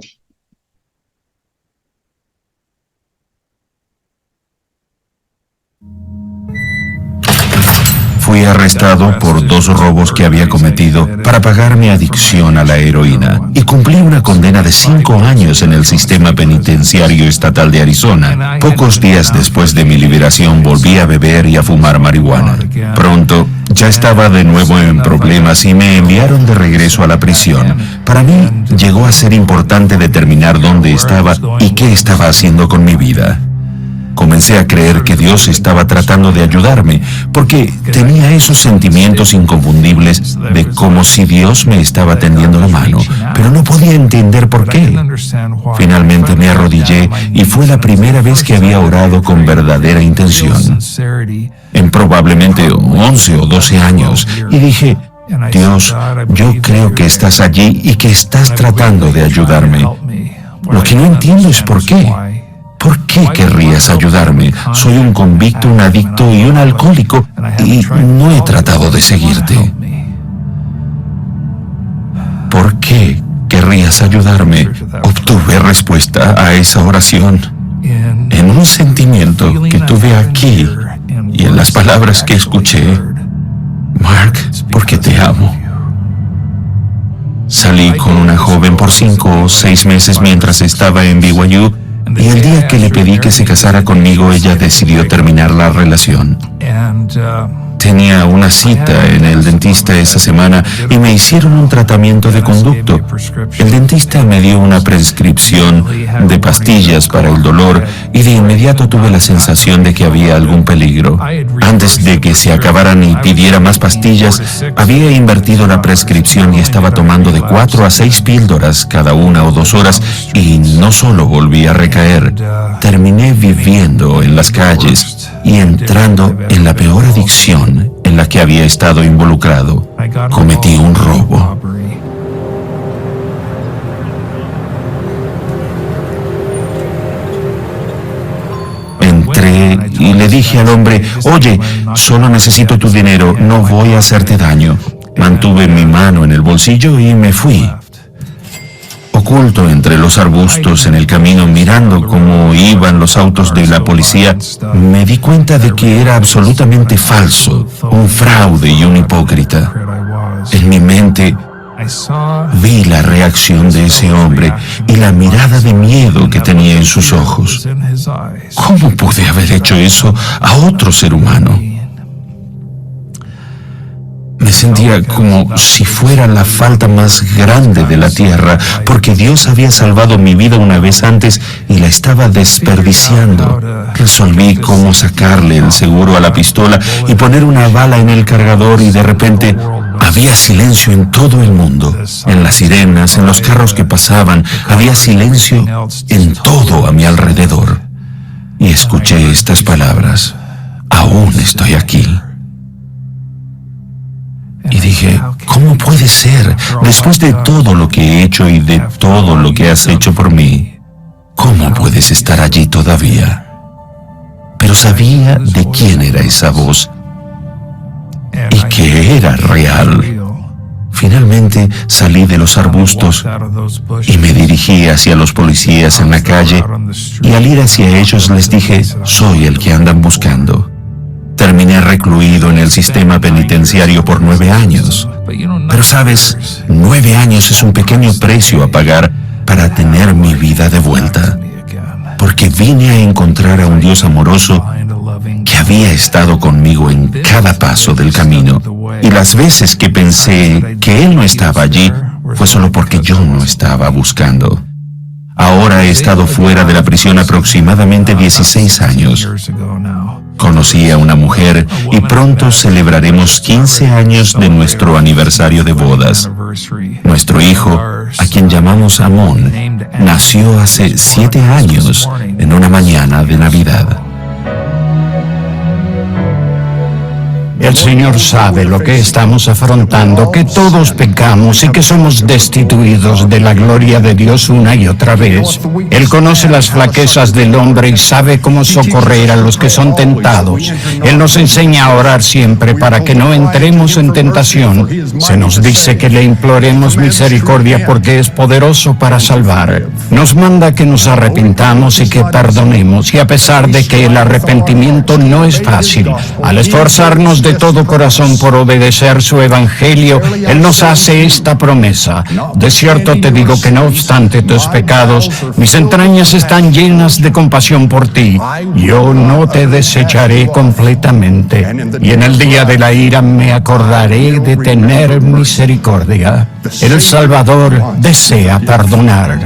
Fui arrestado por 2 robos que había cometido para pagar mi adicción a la heroína y cumplí una condena de 5 años en el sistema penitenciario estatal de Arizona. Pocos días después de mi liberación volví a beber y a fumar marihuana. Pronto ya estaba de nuevo en problemas y me enviaron de regreso a la prisión. Para mí llegó a ser importante determinar dónde estaba y qué estaba haciendo con mi vida. Comencé a creer que Dios estaba tratando de ayudarme, porque tenía esos sentimientos inconfundibles de como si Dios me estaba tendiendo la mano, pero no podía entender por qué. Finalmente me arrodillé y fue la primera vez que había orado con verdadera intención, en probablemente 11 o 12 años, y dije: Dios, yo creo que estás allí y que estás tratando de ayudarme. Lo que no entiendo es por qué. ¿Por qué querrías ayudarme? Soy un convicto, un adicto y un alcohólico, y no he tratado de seguirte. ¿Por qué querrías ayudarme? Obtuve respuesta a esa oración en un sentimiento que tuve aquí y en las palabras que escuché: Mark, porque te amo. Salí con una joven por 5 o 6 meses mientras estaba en BYU, y el día que le pedí que se casara conmigo, ella decidió terminar la relación. Tenía una cita en el dentista esa semana y me hicieron un tratamiento de conducto. El dentista me dio una prescripción de pastillas para el dolor y de inmediato tuve la sensación de que había algún peligro. Antes de que se acabaran y pidiera más pastillas, había invertido la prescripción y estaba tomando de 4 a 6 píldoras cada 1 o 2 horas, y no solo volví a recaer, terminé viviendo en las calles y entrando en la peor adicción en la que había estado involucrado. Cometí un robo. Entré y le dije al hombre: oye, solo necesito tu dinero, no voy a hacerte daño. Mantuve mi mano en el bolsillo y me fui. Oculto entre los arbustos en el camino, mirando cómo iban los autos de la policía, me di cuenta de que era absolutamente falso, un fraude y un hipócrita. En mi mente vi la reacción de ese hombre y la mirada de miedo que tenía en sus ojos. ¿Cómo pude haber hecho eso a otro ser humano? Me sentía como si fuera la falta más grande de la tierra, porque Dios había salvado mi vida una vez antes y la estaba desperdiciando. Resolví cómo sacarle el seguro a la pistola y poner una bala en el cargador, y de repente había silencio en todo el mundo. En las sirenas, en los carros que pasaban, había silencio en todo a mi alrededor. Y escuché estas palabras: aún estoy aquí. Y dije: ¿cómo puede ser? Después de todo lo que he hecho y de todo lo que has hecho por mí, ¿cómo puedes estar allí todavía? Pero sabía de quién era esa voz y que era real. Finalmente salí de los arbustos y me dirigí hacia los policías en la calle, y al ir hacia ellos les dije: soy el que andan buscando. Terminé recluido en el sistema penitenciario por 9 años. Pero sabes, 9 años es un pequeño precio a pagar para tener mi vida de vuelta. Porque vine a encontrar a un Dios amoroso que había estado conmigo en cada paso del camino. Y las veces que pensé que Él no estaba allí, fue solo porque yo no estaba buscando. Ahora he estado fuera de la prisión aproximadamente 16 años. Conocí a una mujer y pronto celebraremos 15 años de nuestro aniversario de bodas. Nuestro hijo, a quien llamamos Amón, nació hace 7 años en una mañana de Navidad. El Señor sabe lo que estamos afrontando, que todos pecamos y que somos destituidos de la gloria de Dios una y otra vez. Él conoce las flaquezas del hombre y sabe cómo socorrer a los que son tentados. Él nos enseña a orar siempre para que no entremos en tentación. Se nos dice que le imploremos misericordia porque es poderoso para salvar. Nos manda que nos arrepintamos y que perdonemos, y a pesar de que el arrepentimiento no es fácil, al esforzarnos de todo corazón por obedecer su evangelio, Él nos hace esta promesa. De cierto te digo que no obstante tus pecados, mis entrañas están llenas de compasión por ti. Yo no te desecharé completamente, y en el día de la ira me acordaré de tener misericordia. El Salvador desea perdonar.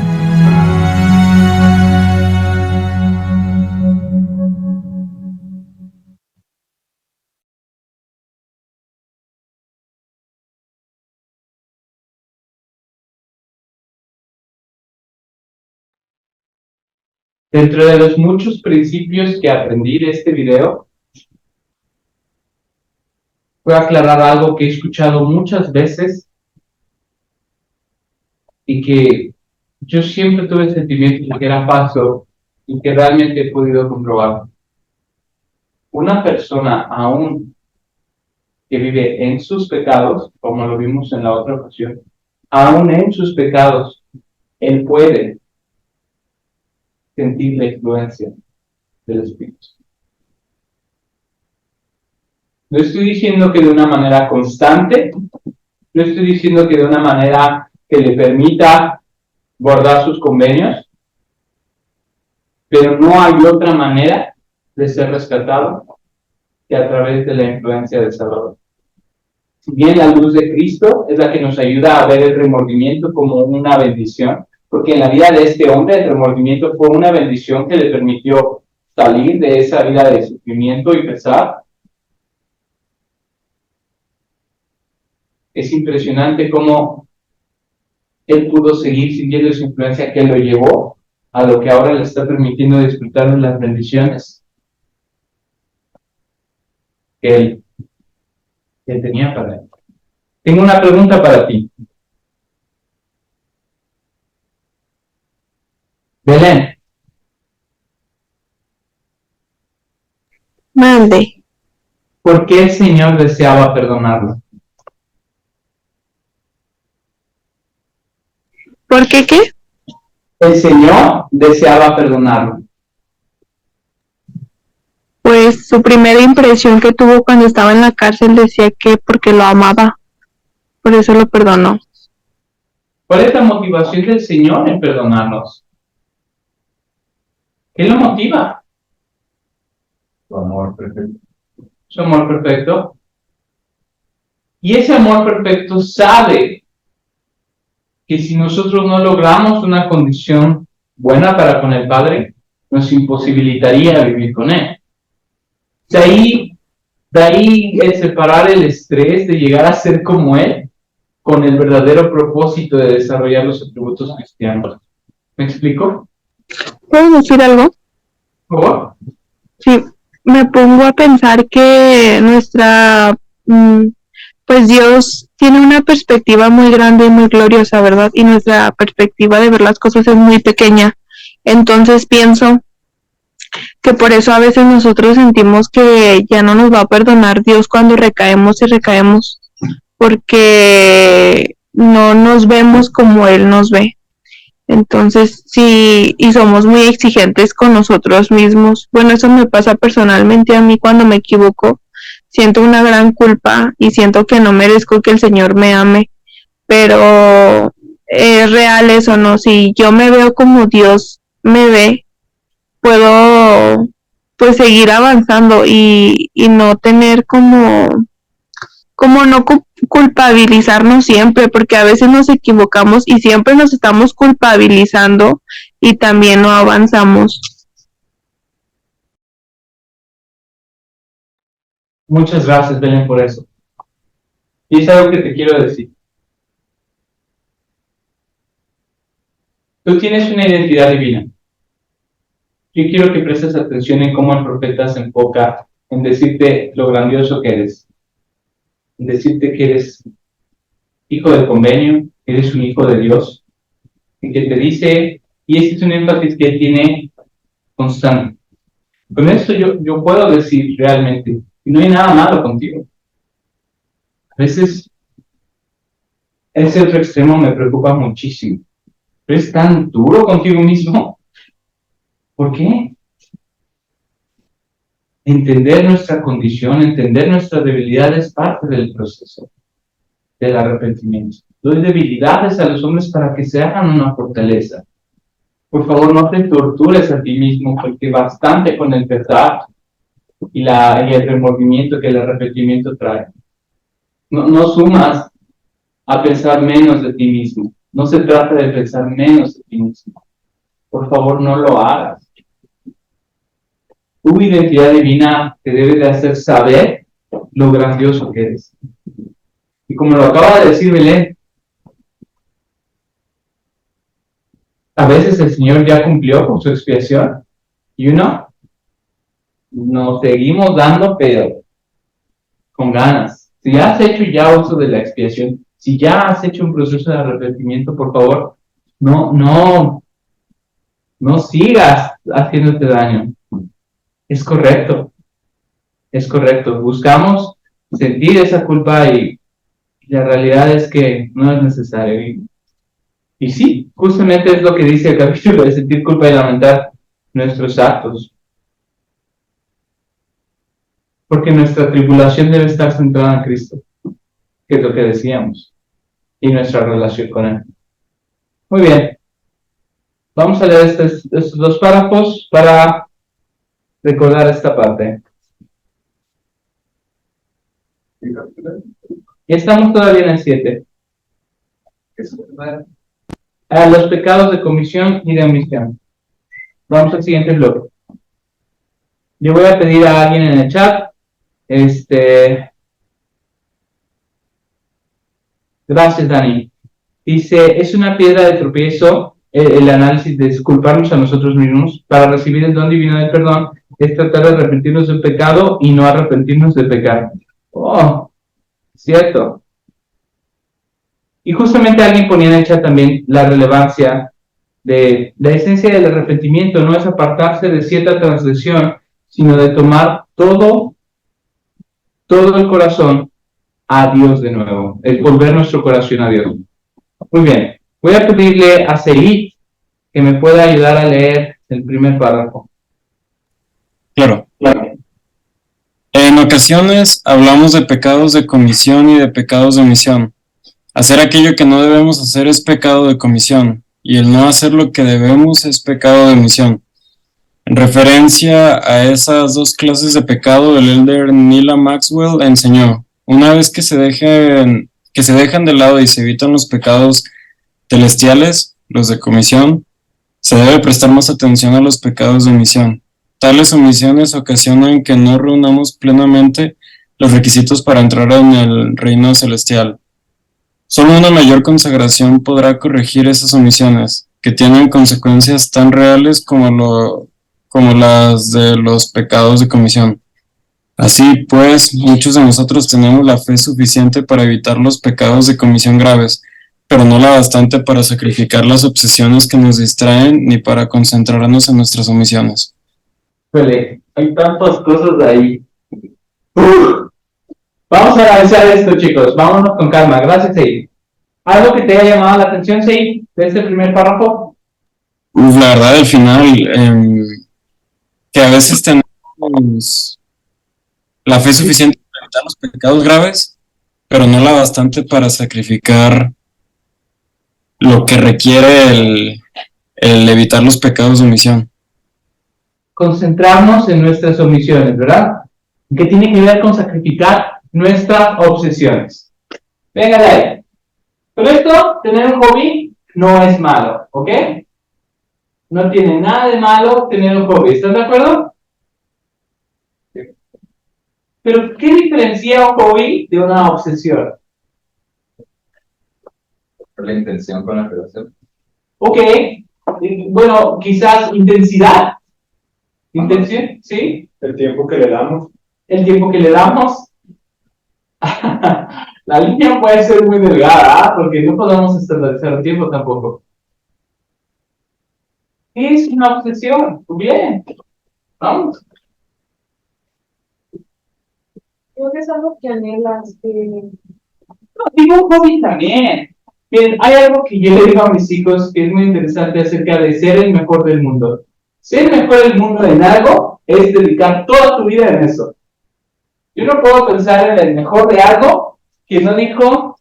Dentro de los muchos principios que aprendí de este video, voy a aclarar algo que he escuchado muchas veces y que yo siempre tuve el sentimiento de que era falso y que realmente he podido comprobar. Una persona aún que vive en sus pecados, como lo vimos en la otra ocasión, aún en sus pecados, él puede sentir la influencia del Espíritu. No estoy diciendo que de una manera constante, no estoy diciendo que de una manera que le permita guardar sus convenios, pero no hay otra manera de ser rescatado que a través de la influencia del Salvador. Si bien la luz de Cristo es la que nos ayuda a ver el remordimiento como una bendición, porque en la vida de este hombre el remordimiento fue una bendición que le permitió salir de esa vida de sufrimiento y pesar. Es impresionante cómo él pudo seguir sintiendo esa influencia que lo llevó a lo que ahora le está permitiendo disfrutar de las bendiciones que él tenía para él. Tengo una pregunta para ti. Belén. Mande. ¿Por qué el Señor deseaba perdonarlo? ¿Por qué qué? El Señor deseaba perdonarlo. Pues su primera impresión que tuvo cuando estaba en la cárcel decía que porque lo amaba, por eso lo perdonó. ¿Cuál es la motivación del Señor en perdonarnos? ¿Qué lo motiva? Tu amor perfecto. Su amor perfecto. Y ese amor perfecto sabe que si nosotros no logramos una condición buena para con el Padre, nos imposibilitaría vivir con Él. De ahí el separar el estrés de llegar a ser como Él, con el verdadero propósito de desarrollar los atributos cristianos. ¿Me explico? ¿Puedo decir algo? ¿Por favor? Sí, me pongo a pensar que pues Dios tiene una perspectiva muy grande y muy gloriosa, ¿verdad? Y nuestra perspectiva de ver las cosas es muy pequeña. Entonces pienso que por eso a veces nosotros sentimos que ya no nos va a perdonar Dios cuando recaemos y recaemos, porque no nos vemos como Él nos ve. Entonces, sí, y somos muy exigentes con nosotros mismos. Bueno, eso me pasa personalmente a mí cuando me equivoco. Siento una gran culpa y siento que no merezco que el Señor me ame. Pero es real eso, ¿no? Si yo me veo como Dios me ve, puedo pues seguir avanzando y no tener como no culpabilizarnos siempre, porque a veces nos equivocamos y siempre nos estamos culpabilizando y también no avanzamos. Muchas gracias, Belén, por eso. Y es algo que te quiero decir. Tú tienes una identidad divina. Yo quiero que prestes atención en cómo el profeta se enfoca en decirte lo grandioso que eres. En decirte que eres hijo del convenio, que eres un hijo de Dios. Y que te dice, y este es un énfasis que él tiene constante. Con esto yo puedo decir realmente, no hay nada malo contigo. A veces ese otro extremo me preocupa muchísimo. ¿Eres tan duro contigo mismo? ¿Por qué? Entender nuestra condición, entender nuestra debilidad es parte del proceso del arrepentimiento. Doy debilidades a los hombres para que se hagan una fortaleza. Por favor, no te tortures a ti mismo, porque bastante con el pecado y el remordimiento que el arrepentimiento trae. No sumas a pensar menos de ti mismo. No se trata de pensar menos de ti mismo. Por favor, no lo hagas. Tu identidad divina te debe de hacer saber lo grandioso que eres. Y como lo acaba de decir Belén, a veces el Señor ya cumplió con su expiación y nos seguimos dando, pero con ganas. Si has hecho ya uso de la expiación, si ya has hecho un proceso de arrepentimiento, por favor, no sigas haciéndote daño. Es correcto. Buscamos sentir esa culpa y la realidad es que no es necesario. Y sí, justamente es lo que dice el capítulo de sentir culpa y lamentar nuestros actos. Porque nuestra tribulación debe estar centrada en Cristo, que es lo que decíamos, y nuestra relación con Él. Muy bien. Vamos a leer estos dos párrafos para recordar esta parte. Y estamos todavía en el 7. A los pecados de comisión y de omisión. Vamos al siguiente bloque. Yo voy a pedir a alguien en el chat. Gracias, Dani. Dice, es una piedra de tropiezo el análisis de disculparnos a nosotros mismos para recibir el don divino del perdón. Es tratar de arrepentirnos del pecado y no arrepentirnos de pecar. Oh, cierto. Y justamente alguien ponía en el chat también la relevancia de la esencia del arrepentimiento. No es apartarse de cierta transgresión, sino de tomar todo el corazón a Dios de nuevo. Es volver nuestro corazón a Dios. Muy bien. Voy a pedirle a Seid que me pueda ayudar a leer el primer párrafo. Claro. En ocasiones hablamos de pecados de comisión y de pecados de omisión. Hacer aquello que no debemos hacer es pecado de comisión, y el no hacer lo que debemos es pecado de omisión. En referencia a esas dos clases de pecado, el elder Nila Maxwell enseñó: una vez que se dejan de lado y se evitan los pecados celestiales, los de comisión, se debe prestar más atención a los pecados de omisión. Tales omisiones ocasionan que no reunamos plenamente los requisitos para entrar en el reino celestial. Solo una mayor consagración podrá corregir esas omisiones, que tienen consecuencias tan reales como las de los pecados de comisión. Así pues, muchos de nosotros tenemos la fe suficiente para evitar los pecados de comisión graves, pero no la bastante para sacrificar las obsesiones que nos distraen ni para concentrarnos en nuestras omisiones. Vale, hay tantas cosas ahí. Vamos a analizar esto, chicos. Vámonos con calma. Gracias, Seid. ¿Algo que te haya llamado la atención, Seid, de este primer párrafo? La verdad, al final, que a veces tenemos la fe suficiente para evitar los pecados graves, pero no la bastante para sacrificar lo que requiere el evitar los pecados de omisión. Concentrarnos en nuestras omisiones, ¿verdad? Que tiene que ver con sacrificar nuestras obsesiones. Venga de ahí. Con esto, tener un hobby no es malo, ¿ok? No tiene nada de malo tener un hobby, ¿estás de acuerdo? Pero, ¿qué diferencia un hobby de una obsesión? La intención con la relación. Ok, bueno, quizás intensidad. Intención, ¿sí? El tiempo que le damos. El tiempo que le damos. La línea puede ser muy delgada, porque no podemos estandarizar el tiempo tampoco. ¿Qué es una obsesión? Bien, vamos. Creo que es algo que anhelas. No, digo un hobby también. Bien, hay algo que yo le digo a mis hijos que es muy interesante acerca de ser el mejor del mundo. ser mejor el mundo en algo es dedicar toda tu vida en eso. Yo no puedo pensar en el mejor de algo que no dijo.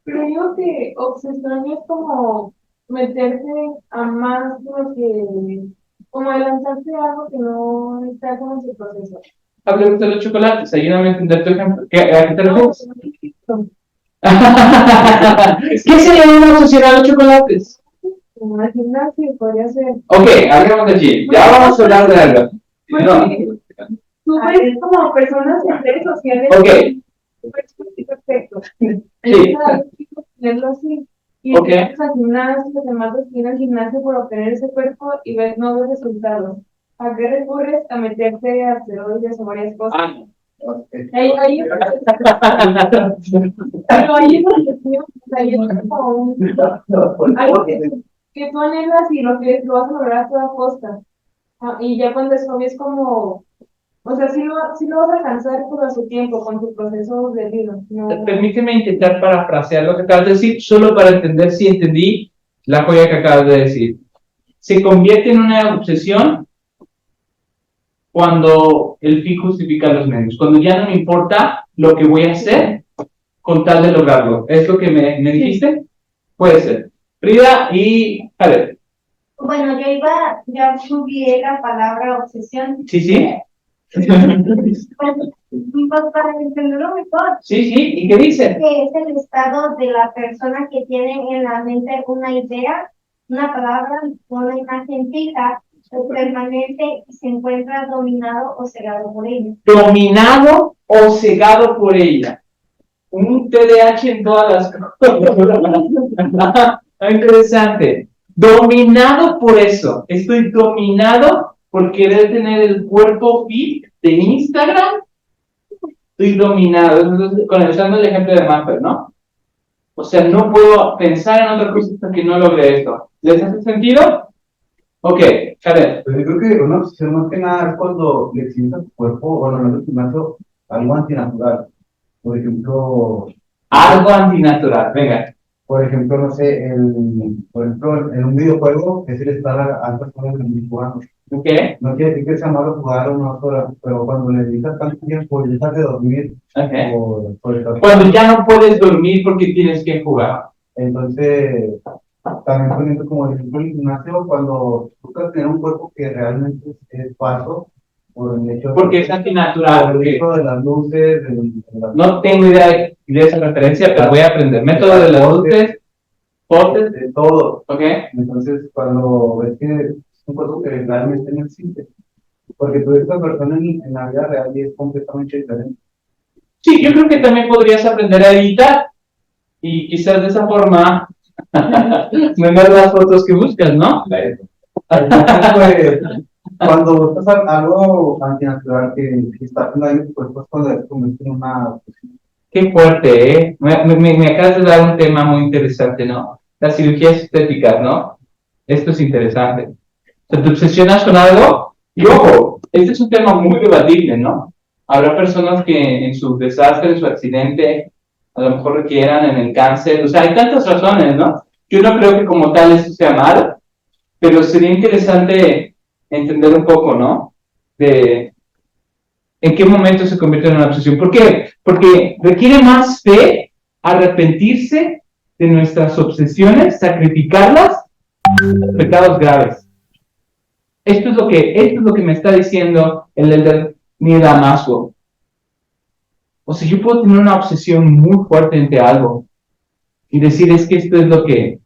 Pero digo que obsesión es como meterse a más de lo que, como adelantarse a algo que no está como en su proceso. Hablemos de los chocolates, ayúdame a entender tu ejemplo. ¿A qué te refieres? ¿Qué sería una obsesión a los chocolates? Como al gimnasio podría ser. Ok, hablemos de allí. Ya vamos a hablar de algo. No. Tú ves como personas en redes sociales. Ok. Perfecto. Sí. Tenerlo así. Y Ok. entras al gimnasio, los demás los tienen al gimnasio por obtener ese cuerpo y ves no ves resultados. ¿A qué recurres? A meterte a esteroides o varias cosas. Ah, Ahí pero ahí es obsesión, o sea, ahí es como algo que tú anhelas y lo vas a lograr a toda costa. Y ya cuando es hobby es como, o sea, sí lo vas a alcanzar por a su tiempo, con tu proceso de vida. No. Permíteme intentar parafrasear lo que acabas de decir, solo para entender si entendí la joya que acabas de decir. Se convierte en una obsesión cuando el fin justifica los medios, cuando ya no me importa lo que voy a hacer con tal de lograrlo. ¿Es lo que me dijiste? Puede ser. Frida y Javier. Bueno, ya subí la palabra obsesión. Sí. Pues para entenderlo mejor. Sí, ¿y qué dice? Que es el estado de la persona que tiene en la mente una idea, una palabra, una imagen fija, o permanente y se encuentra dominado o cegado por ella. Dominado o cegado por ella. Un TDAH en todas las cosas. Interesante. Dominado por eso. Estoy dominado por querer tener el cuerpo fit de Instagram. Estoy dominado. Entonces, usando el ejemplo de Mapper, ¿no? O sea, no puedo pensar en otra cosa hasta que no logre esto. ¿Les hace sentido? Ok, Javier. Pues yo creo que una obsesión más que nada es cuando le exiges a tu cuerpo, bueno, no es tu gimnasio, algo antinatural. Por ejemplo... Algo antinatural, venga. Por ejemplo, no sé, en un videojuego es el estar a altas horas jugando. Ok. No quiere decir que sea malo jugar unas horas, pero cuando le dedicas tanto tiempo y dejas de dormir. Okay. Por cuando ya no puedes dormir porque tienes que jugar. Entonces, también poniendo como el ejemplo del gimnasio, cuando buscas tener un cuerpo que realmente es falso, por el hecho porque es antinatural. Por el hecho de las luces, no tengo idea de esa referencia, pero voy a aprender. Método de las luces, portes, de todo. Ok. Entonces, cuando ves que es un cuerpo que realmente no existe, porque tú ves a esta persona en la vida real y es completamente diferente. Sí, yo creo que también podrías aprender a editar y quizás de esa forma mandar las fotos que buscas, ¿no? Entonces, cuando buscas algo antinatural que está en tu cuerpo, es cuando te convierte en una... Qué fuerte, ¿eh? Me acabas de dar un tema muy interesante, ¿no? Las cirugías estéticas, ¿no? Esto es interesante. O sea, te obsesionas con algo y, ojo, este es un tema muy debatible, ¿no? Habrá personas que en su desastre, en su accidente, a lo mejor requieran en el cáncer. O sea, hay tantas razones, ¿no? Yo no creo que como tal esto sea mal, pero sería interesante entender un poco, ¿no? De en qué momento se convierte en una obsesión. ¿Por qué? Porque requiere más fe arrepentirse de nuestras obsesiones, sacrificarlas, pecados graves. Esto es lo que me está diciendo el elder Neil Maslow. O sea, yo puedo tener una obsesión muy fuerte ante algo y decir, es que esto es lo que...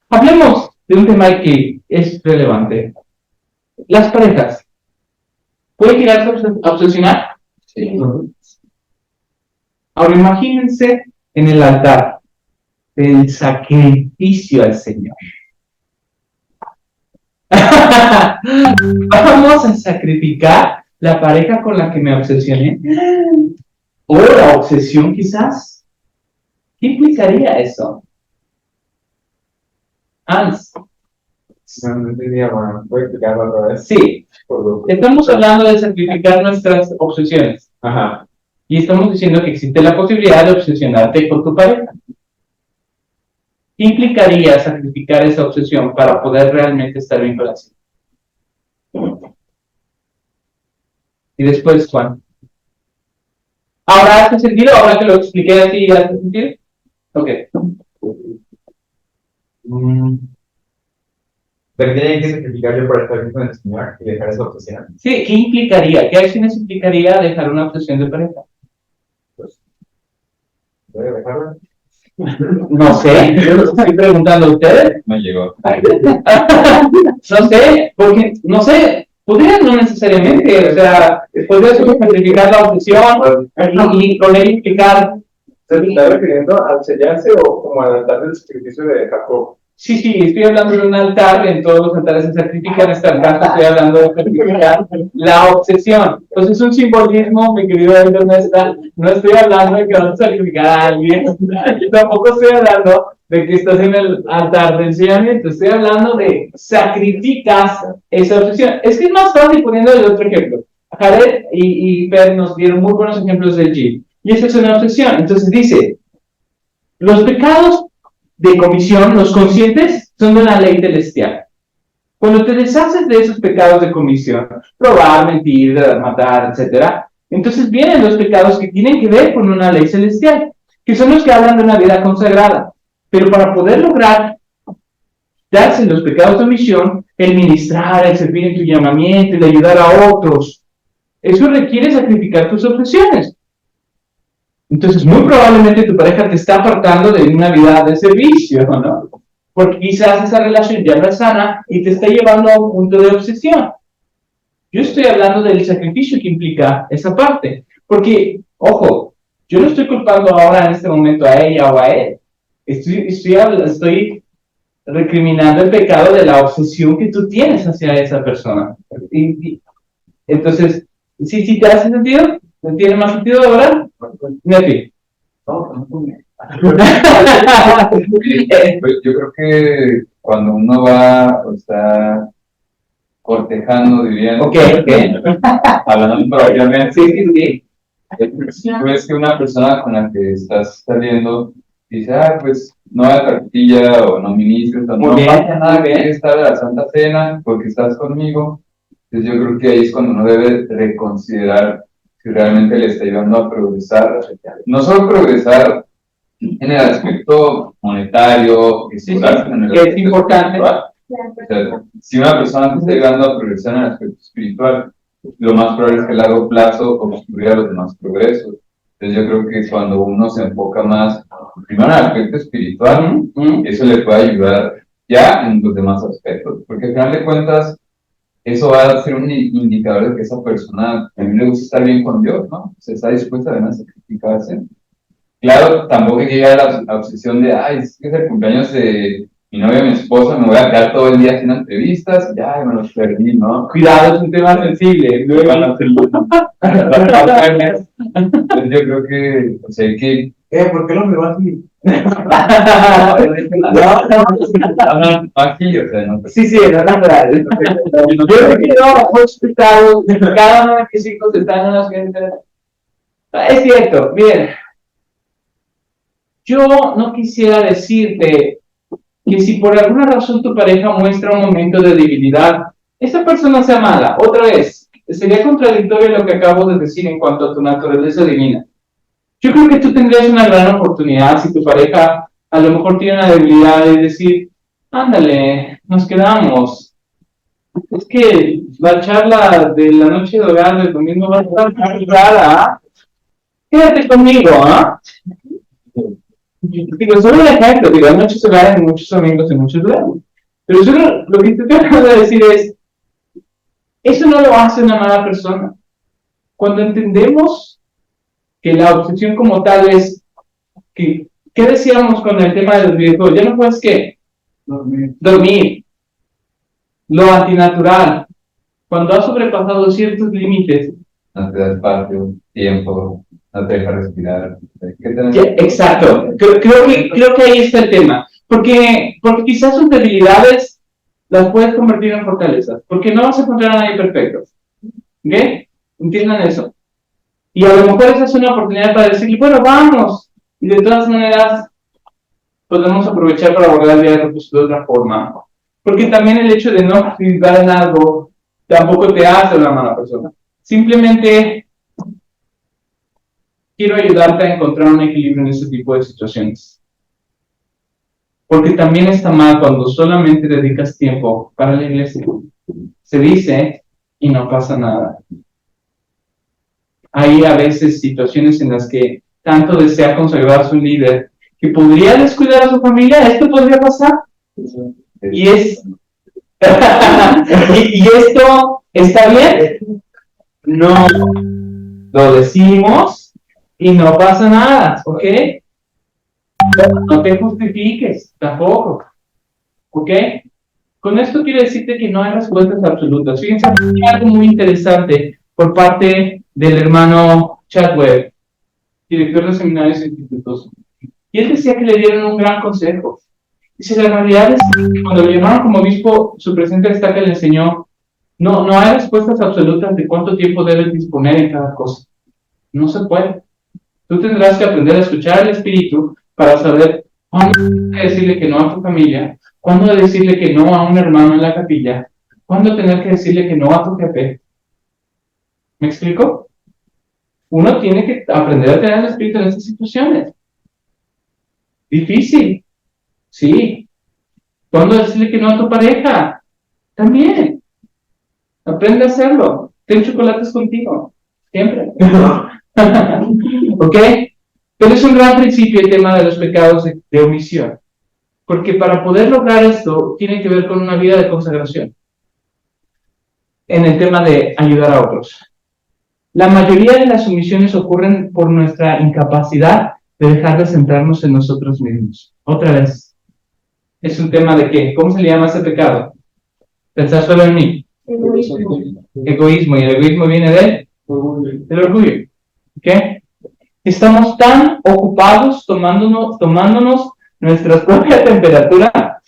Hablemos de un tema que es relevante. Las parejas. ¿Puede llegarse a obsesionar? Sí. Ahora imagínense en el altar del sacrificio al Señor. Vamos a sacrificar la pareja con la que me obsesioné. O la obsesión quizás. ¿Qué implicaría eso? Hans. No entendía, bueno, voy a explicarlo otra vez. Sí. Estamos hablando de sacrificar nuestras obsesiones. Ajá. Y estamos diciendo que existe la posibilidad de obsesionarte con tu pareja. ¿Qué implicaría sacrificar esa obsesión para poder realmente estar bien con la Y después, Juan. ¿Ahora hace sentido? ¿Ahora que lo expliqué así, hace sentido? Ok. Pero tienen que sacrificar yo por estar bien con el Señor y dejar esa obsesión. Sí, ¿qué implicaría? ¿Qué acciones implicaría dejar una obsesión de pareja? ¿Voy a dejarla? No sé, yo lo estoy preguntando a ustedes. No llegó. No sé, porque, no sé, podría no necesariamente, o sea, podría sacrificar la obsesión y con ello implicar. ¿Se está refiriendo al sellarse o como al altar del sacrificio de Jacob? Sí, estoy hablando de un altar, en todos los altares se sacrifica, en este altar estoy hablando de sacrificar la obsesión. Entonces es un simbolismo, mi querido Héctor, no estoy hablando de que vas a sacrificar a alguien, tampoco estoy hablando de que estás en el altar del enseñamiento, estoy hablando de sacrificas esa obsesión. Es que es más fácil poniendo el otro ejemplo. Jared y Per nos dieron muy buenos ejemplos del gym, y esa es una obsesión. Entonces dice, los pecados de comisión, los conscientes, son de la ley celestial. Cuando te deshaces de esos pecados de comisión, robar, mentir, matar, etc., entonces vienen los pecados que tienen que ver con una ley celestial, que son los que hablan de una vida consagrada. Pero para poder lograr darse los pecados de omisión, el ministrar, el servir en tu llamamiento, el ayudar a otros, eso requiere sacrificar tus obsesiones. Entonces, muy probablemente tu pareja te está apartando de una vida de servicio, ¿no? Porque quizás esa relación ya no es sana y te está llevando a un punto de obsesión. Yo estoy hablando del sacrificio que implica esa parte. Porque, ojo, yo no estoy culpando ahora en este momento a ella o a él. Estoy recriminando el pecado de la obsesión que tú tienes hacia esa persona. Entonces, ¿sí te hace sentido? ¿Tiene más sentido ahora? Nefi. Pues yo creo que cuando uno va, o está cortejando, dirían. Ok. Hablando propiamente. Sí. Ves que una persona con la que estás saliendo dice, pues no hagas tortilla o no ministres, o no pasa nada que estar a la Santa Cena porque estás conmigo. Entonces yo creo que ahí es cuando uno debe reconsiderar si realmente le está ayudando a progresar, no solo progresar en el aspecto monetario, que es importante. O sea, si una persona te está ayudando a progresar en el aspecto espiritual, lo más probable es que a largo plazo obstruya los demás progresos. Entonces yo creo que cuando uno se enfoca más, primero en el aspecto espiritual, eso le puede ayudar ya en los demás aspectos, porque al final de cuentas, eso va a ser un indicador de que esa persona también le gusta estar bien con Dios, ¿no? O sea, está dispuesta a sacrificarse. Claro, tampoco hay que llegar a la obsesión de, es que es el cumpleaños de mi novia, mi esposa, me voy a quedar todo el día haciendo entrevistas, y me los perdí, ¿no? Cuidado, es un tema sensible. Entonces yo creo que, o sea, que... ¿por qué no me va así? Aquí, o sea, no. Sí, no es natural. Yo creo que muchos pecados, cada uno de mis hijos están en las que... Es cierto, miren, yo no quisiera decirte que si por alguna razón tu pareja muestra un momento de debilidad, esa persona sea mala. Otra vez, sería contradictorio lo que acabo de decir en cuanto a tu naturaleza divina. Yo creo que tú tendrías una gran oportunidad si tu pareja a lo mejor tiene una debilidad de decir, ándale, nos quedamos. Es que la charla de la noche de hogar del domingo va a estar muy rara. Quédate conmigo, Digo, solo un ejemplo, digo, hay muchos hogares, muchos domingos en muchos lugares. Pero solo lo que te quiero decir es, eso no lo hace una mala persona. Cuando entendemos que la obsesión como tal es, ¿qué decíamos con el tema de los videojuegos? Ya no puedes, ¿qué? Dormir. Lo antinatural. Cuando has sobrepasado ciertos límites. No te da espacio, tiempo, no te deja respirar. Exacto. Creo que ahí está el tema. Porque quizás sus debilidades las puedes convertir en fortalezas. Porque no vas a encontrar a nadie perfecto. ¿Ok? Entiendan eso. Y a lo mejor esa es una oportunidad para decirle, bueno, vamos. Y de todas maneras, podemos aprovechar para abordar el día de otra forma. Porque también el hecho de no participar en algo tampoco te hace una mala persona. Simplemente quiero ayudarte a encontrar un equilibrio en este tipo de situaciones. Porque también está mal cuando solamente dedicas tiempo para la iglesia. Se dice y no pasa nada. Hay a veces situaciones en las que tanto desea consagrar a su líder que podría descuidar a su familia. ¿Esto podría pasar? Y es y esto está bien. No lo decimos y no pasa nada, ¿ok? No te justifiques tampoco, ¿ok? Con esto quiero decirte que no hay respuestas absolutas. Fíjense, hay algo muy interesante por parte del hermano Chadwell, director de seminarios e institutos. Y él decía que le dieron un gran consejo. Dice, la realidad es que cuando lo llamaron como obispo, su presidente destaca le enseñó, no hay respuestas absolutas de cuánto tiempo debes disponer en cada cosa. No se puede. Tú tendrás que aprender a escuchar al Espíritu para saber cuándo decirle que no a tu familia, cuándo decirle que no a un hermano en la capilla, cuándo tener que decirle que no a tu jefe. ¿Me explico? Uno tiene que aprender a tener el Espíritu en estas situaciones. Difícil. Sí. ¿Cuándo decirle que no a tu pareja? También. Aprende a hacerlo. Ten chocolates contigo. Siempre. ¿Ok? Pero es un gran principio el tema de los pecados de omisión. Porque para poder lograr esto, tiene que ver con una vida de consagración. En el tema de ayudar a otros. La mayoría de las omisiones ocurren por nuestra incapacidad de dejar de centrarnos en nosotros mismos. Otra vez. Es un tema de qué. ¿Cómo se le llama ese pecado? Pensar solo en mí. Egoísmo. Y el egoísmo viene del orgullo. ¿Ok? Estamos tan ocupados tomándonos nuestra propia temperatura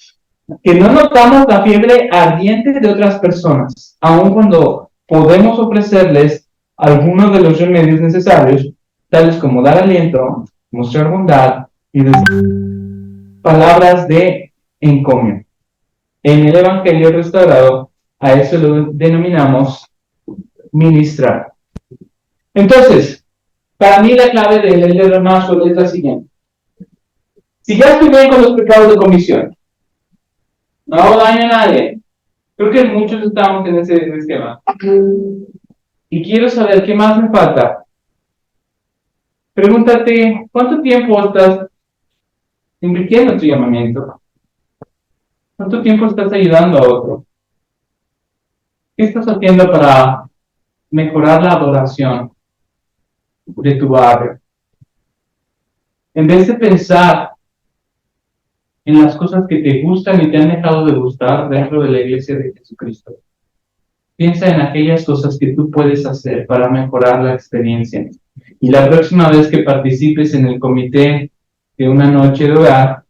que no notamos la fiebre ardiente de otras personas, aun cuando podemos ofrecerles algunos de los remedios necesarios, tales como dar aliento, mostrar bondad y decir palabras de encomio. En el Evangelio restaurado, a eso lo denominamos ministrar. Entonces, para mí la clave del líder de Maxwell es la siguiente. Si ya estoy bien con los pecados de comisión, no hago daño a nadie, creo que muchos estamos en ese esquema. Y quiero saber qué más me falta. Pregúntate, ¿cuánto tiempo estás invirtiendo en tu llamamiento? ¿Cuánto tiempo estás ayudando a otro? ¿Qué estás haciendo para mejorar la adoración de tu barrio? En vez de pensar en las cosas que te gustan y te han dejado de gustar dentro de la iglesia de Jesucristo, piensa en aquellas cosas que tú puedes hacer para mejorar la experiencia. Y la próxima vez que participes en el comité de una noche de hogar,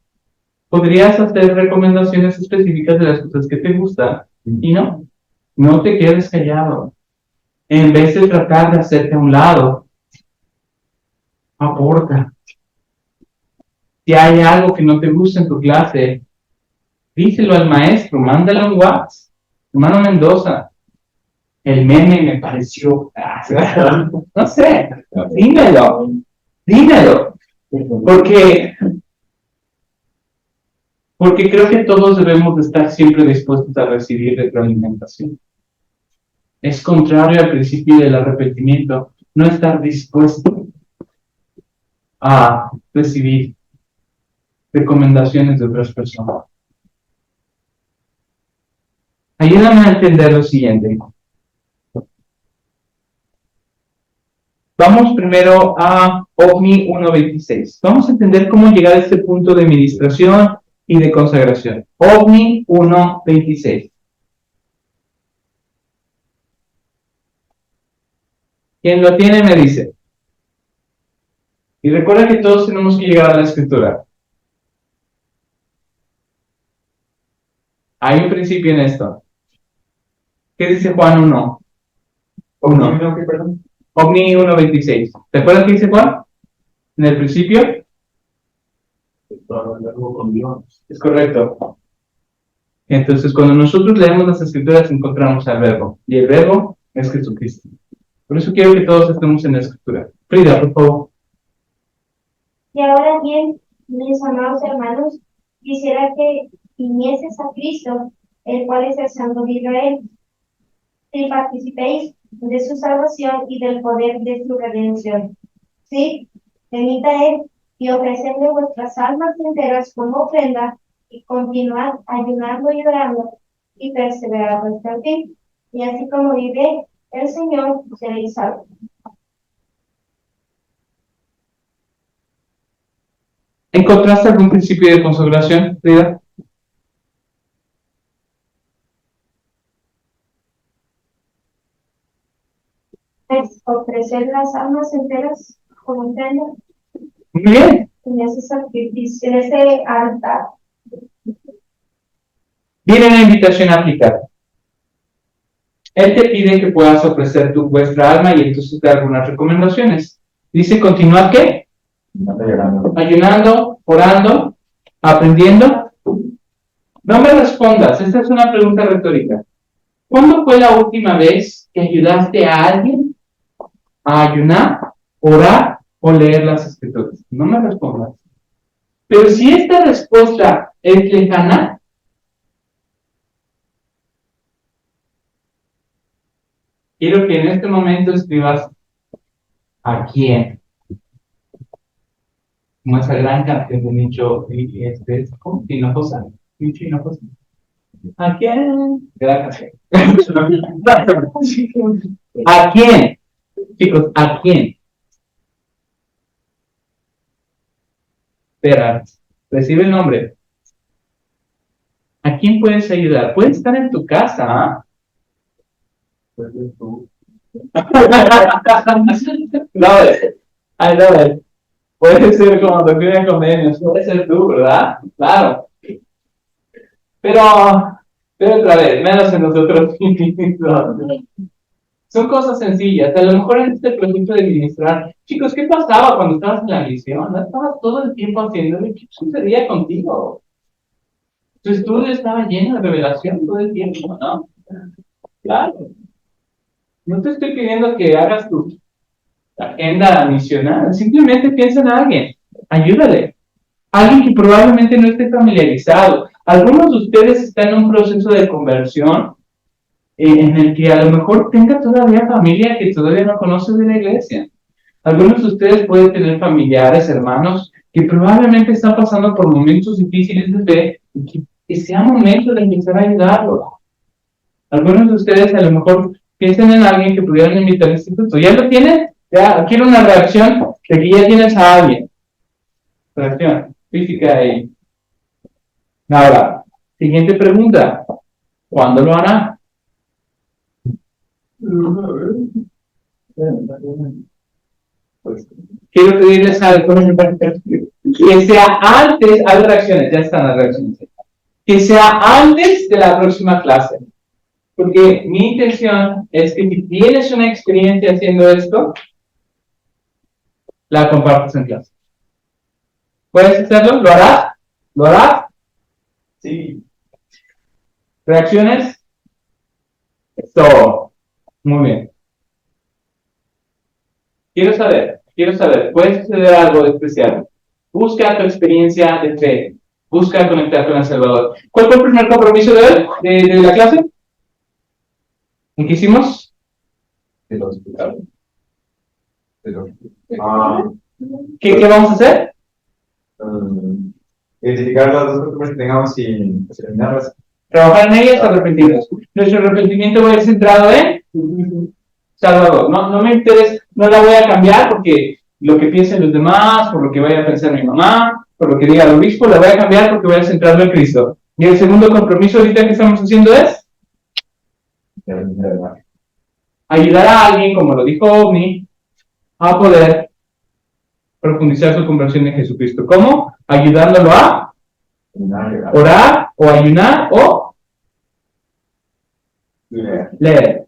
podrías hacer recomendaciones específicas de las cosas que te gustan. Y no te quedes callado. En vez de tratar de hacerte a un lado, aporta. Si hay algo que no te gusta en tu clase, díselo al maestro, mándalo en WhatsApp. Hermano Mendoza, el meme me pareció, no sé, dímelo. Porque creo que todos debemos de estar siempre dispuestos a recibir retroalimentación. Es contrario al principio del arrepentimiento, no estar dispuesto a recibir recomendaciones de otras personas. Ayúdame a entender lo siguiente. Vamos primero a OVNI 1.26. Vamos a entender cómo llegar a este punto de ministración y de consagración. OVNI 1.26. Quien lo tiene me dice. Y recuerda que todos tenemos que llegar a la escritura. Hay un principio en esto. ¿Qué dice Juan 1? OVNI 1.26. ¿Te acuerdas qué dice Juan? En el principio. Es correcto. Entonces, cuando nosotros leemos las Escrituras, encontramos al Verbo, y el Verbo es Jesucristo. Por eso quiero que todos estemos en la Escritura. Frida, por favor. Y ahora bien, mis amados hermanos, quisiera que vinieses a Cristo, el cual es el Santo de Israel, y participéis de su salvación y del poder de su redención. Sí, venid a Él y ofrecedle vuestras almas enteras como ofrenda, y continuad ayunando y orando, y perseverad hasta el fin. Y así como vive el Señor, seréis salvos. ¿Encontraste algún principio de consagración, Frida? Es ofrecer las almas enteras como ofrenda Muy bien. en ese sacrificio, en ese altar. Viene la invitación a aplicar. Él te pide que puedas ofrecer vuestra alma y entonces da algunas recomendaciones. Dice, continuad, ¿qué? Ayunando, orando, aprendiendo. No me respondas, esta es una pregunta retórica. ¿Cuándo fue la última vez que ayudaste a alguien a ayunar, orar o leer las Escrituras? No me respondas. Pero si esta respuesta es lejana, quiero que en este momento escribas ¿a quién? Como esa gran canción de Nicho, ¿cómo? Hinojosa. Nicho Hinojosa. ¿A quién? Gran canción. ¿A quién? Chicos, ¿a quién? Espera, recibe el nombre. ¿A quién puedes ayudar? Puedes estar en tu casa, ¿ah? Puedes ser tú. I love it. Puede ser como doctrina de convenios, puede ser tú, ¿verdad? Claro. Pero otra vez, menos en nosotros. Son cosas sencillas. A lo mejor en este proceso de ministrar, chicos, ¿qué pasaba cuando estabas en la misión? ¿No estabas todo el tiempo haciéndolo? ¿Qué sucedía contigo? Tu estudio estaba lleno de revelación todo el tiempo, ¿no? Claro. No te estoy pidiendo que hagas tu agenda misional. Simplemente piensa en alguien. Ayúdale. Alguien que probablemente no esté familiarizado. Algunos de ustedes están en un proceso de conversión en el que a lo mejor tenga todavía familia que todavía no conoce de la iglesia. Algunos de ustedes pueden tener familiares, hermanos, que probablemente están pasando por momentos difíciles de fe y que sea momento de empezar a ayudarlos. Algunos de ustedes a lo mejor piensan en alguien que pudieran invitar al instituto. ¿Ya lo tienen? Ya, quiero una reacción de que ya tienes a alguien. Reacción física ahí. Ahora, siguiente pregunta. ¿Cuándo lo hará? Quiero pedirles algo que sea antes, hay reacciones, ya están las reacciones, que sea antes de la próxima clase, porque mi intención es que si tienes una experiencia haciendo esto, la compartas en clase. ¿Puedes hacerlo? ¿Lo harás? ¿Lo harás? Sí. ¿Reacciones? Esto. Muy bien. Quiero saber, ¿puede suceder algo especial? Busca tu experiencia de fe, busca conectar con el Salvador. ¿Cuál fue el primer compromiso de hoy, de la clase? ¿En qué hicimos? ¿Qué vamos a hacer? Identificar las dos costumbres que tengamos y eliminarlas. Trabajar en ellas, arrepentirnos. Nuestro arrepentimiento va a ir centrado en Salvador. No me interesa, no la voy a cambiar porque lo que piensen los demás, por lo que vaya a pensar mi mamá, por lo que diga el obispo, la voy a cambiar porque voy a centrarme en Cristo. Y el segundo compromiso ahorita que estamos haciendo es ayudar a alguien, como lo dijo Ovni, a poder profundizar su conversión en Jesucristo. ¿Cómo? Ayudándolo a orar o ayunar o leer.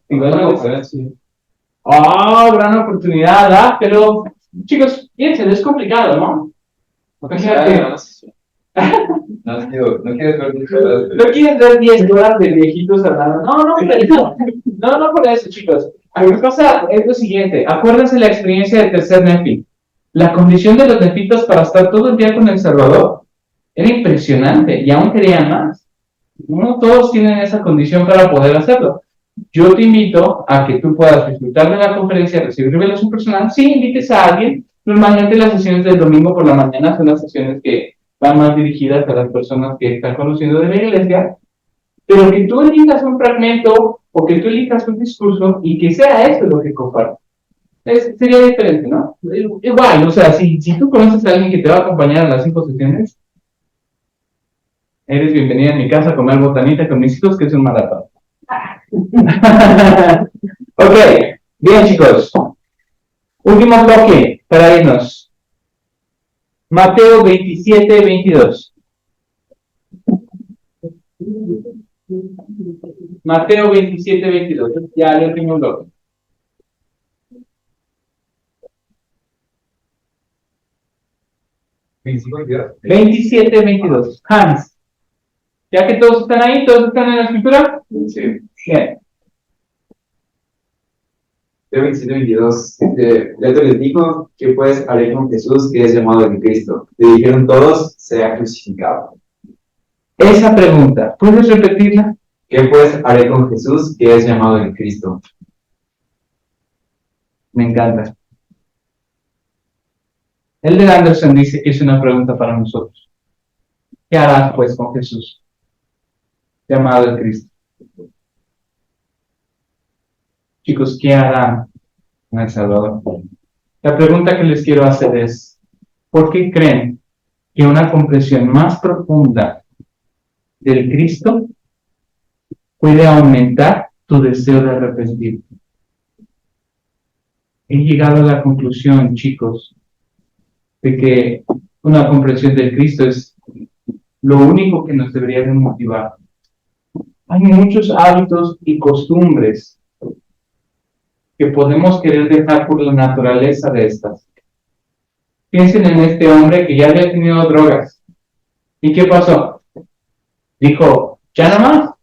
Gran oportunidad, pero chicos, piensen, es complicado, ¿no? No quieres ver mis horas. No quieren ver 10 horas de viejitos hablando. No por eso. No por eso, chicos. La cosa es lo siguiente. Acuérdense la experiencia del tercer Nefi. La condición de los nefitos para estar todo el día con el Salvador era impresionante y aún querían más. No todos tienen esa condición para poder hacerlo. Yo te invito a que tú puedas disfrutar de la conferencia, recibir revelación personal. Sí, invites a alguien. Normalmente las sesiones del domingo por la mañana son las sesiones que van más dirigidas a las personas que están conociendo de la iglesia, pero que tú elijas un fragmento o que tú elijas un discurso y que sea eso lo que compartas. Sería diferente, ¿no? Igual, o sea, si tú conoces a alguien que te va a acompañar a las 5 sesiones, eres bienvenida a mi casa a comer botanita con mis hijos, que es un maratón. Ok, bien, chicos. Último bloque para irnos. Mateo 27, 22. Mateo 27, 22. Ya el último bloque. 27, 22. Hans. Ya que todos están ahí, todos están en la escritura. Sí. Bien. 27-22. Ya te les dijo que pues haré con Jesús, que es llamado el Cristo. Le dijeron todos, sea crucificado. Esa pregunta, ¿puedes repetirla? ¿Qué pues haré con Jesús, que es llamado el Cristo? Me encanta. El de Anderson dice que es una pregunta para nosotros. ¿Qué harás pues con Jesús, llamado el Cristo? Chicos, ¿qué harán con el Salvador? La pregunta que les quiero hacer es, ¿por qué creen que una comprensión más profunda del Cristo puede aumentar tu deseo de arrepentirte? He llegado a la conclusión, chicos, de que una comprensión del Cristo es lo único que nos debería de motivar. Hay muchos hábitos y costumbres que podemos querer dejar por la naturaleza de estas. Piensen en este hombre que ya había tenido drogas. ¿Y qué pasó? Dijo, ya no más.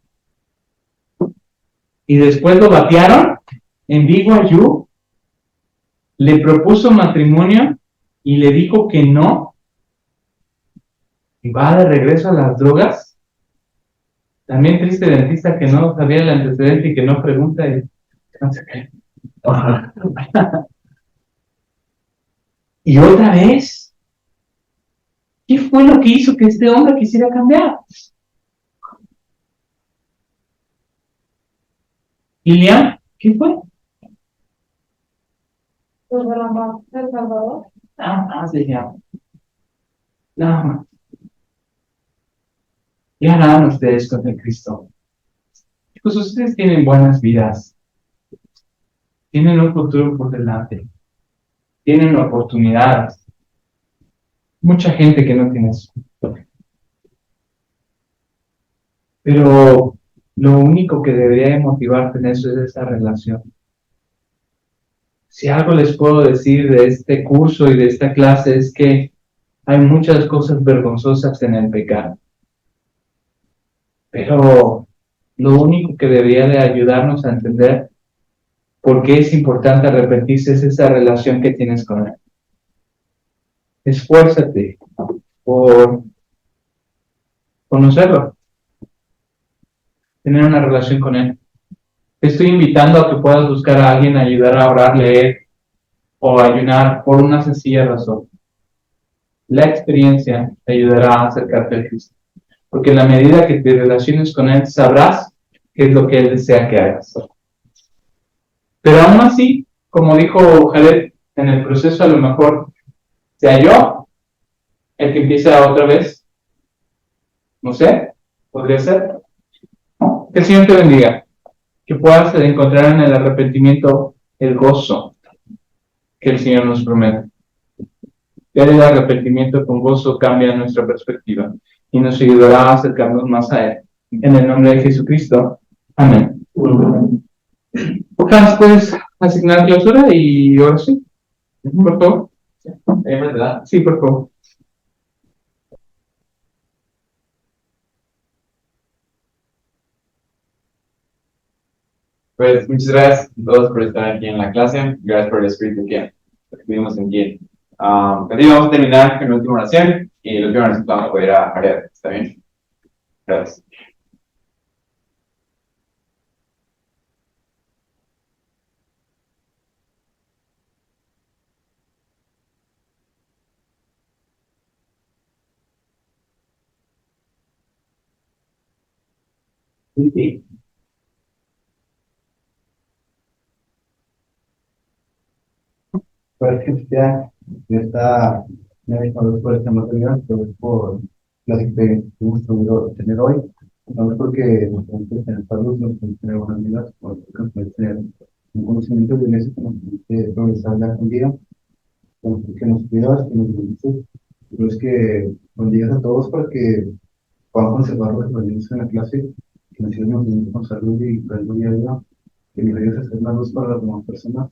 Y después lo batearon en BYU, le propuso matrimonio y le dijo que no. Y va de regreso a las drogas. También triste dentista que no sabía el antecedente y que no pregunta y no sé qué. Y otra vez, ¿qué fue lo que hizo que este hombre quisiera cambiar? Lilian, ¿qué fue? ¿El Salvador? Nada más, Lilian. Nada más. ¿Qué harán ustedes con el Cristo? Pues ustedes tienen buenas vidas. Tienen un futuro por delante. Tienen oportunidades. Mucha gente que no tiene eso. Pero lo único que debería de motivarte en eso es esa relación. Si algo les puedo decir de este curso y de esta clase es que hay muchas cosas vergonzosas en el pecado. Pero lo único que debería de ayudarnos a entender por qué es importante arrepentirse es esa relación que tienes con Él. Esfuérzate por conocerlo, tener una relación con Él. Te estoy invitando a que puedas buscar a alguien, ayudar a orar, leer o ayunar por una sencilla razón. La experiencia te ayudará a acercarte a Cristo. Porque en la medida que te relaciones con Él, sabrás qué es lo que Él desea que hagas. Pero aún así, como dijo Jared, en el proceso a lo mejor sea yo el que empieza otra vez. No sé, podría ser. Que el Señor te bendiga. Que puedas encontrar en el arrepentimiento el gozo que el Señor nos promete. Que el arrepentimiento con gozo cambia nuestra perspectiva y nos ayudará a acercarnos más a Él. En el nombre de Jesucristo. Amén. Hans, ¿puedes asignar clausura y oración? Por favor. Sí, por favor. Pues muchas gracias a todos por estar aquí en la clase. Gracias por el espíritu que tuvimos en ti. Así vamos a terminar con la última oración y la última oración vamos a poder ir a Ariad. ¿Está bien? Gracias. Sí. Pues que ya está realizado por esta materia, pero es por las experiencias que hemos podido tener hoy. No es porque nos podemos tener salud, nos podemos tener buenas vidas, o porque nos podemos tener un conocimiento de iglesia que nos permite progresar día con día, que nos cuidas, que nos bendices. Pero es que bendigas a todos para que puedan conservar los beneficios en la clase, que nos sigan manteniendo con salud y con día a día, que nos ayudes a hacer más luz para las demás personas.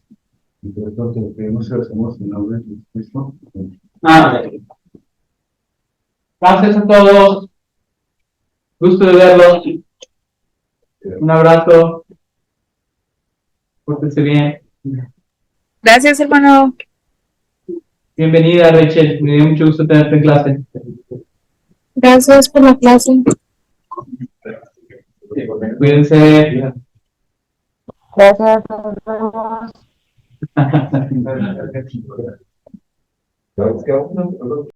Y por eso te lo pedimos y lo hacemos en nombre de Jesucristo. Gracias a todos. Gusto de verlos. Un abrazo. Pórtense bien. Gracias, hermano. Bienvenida, Rachel. Me dio mucho gusto tenerte en clase. Gracias por la clase. Cuídense. Gracias, nos vemos. Gracias.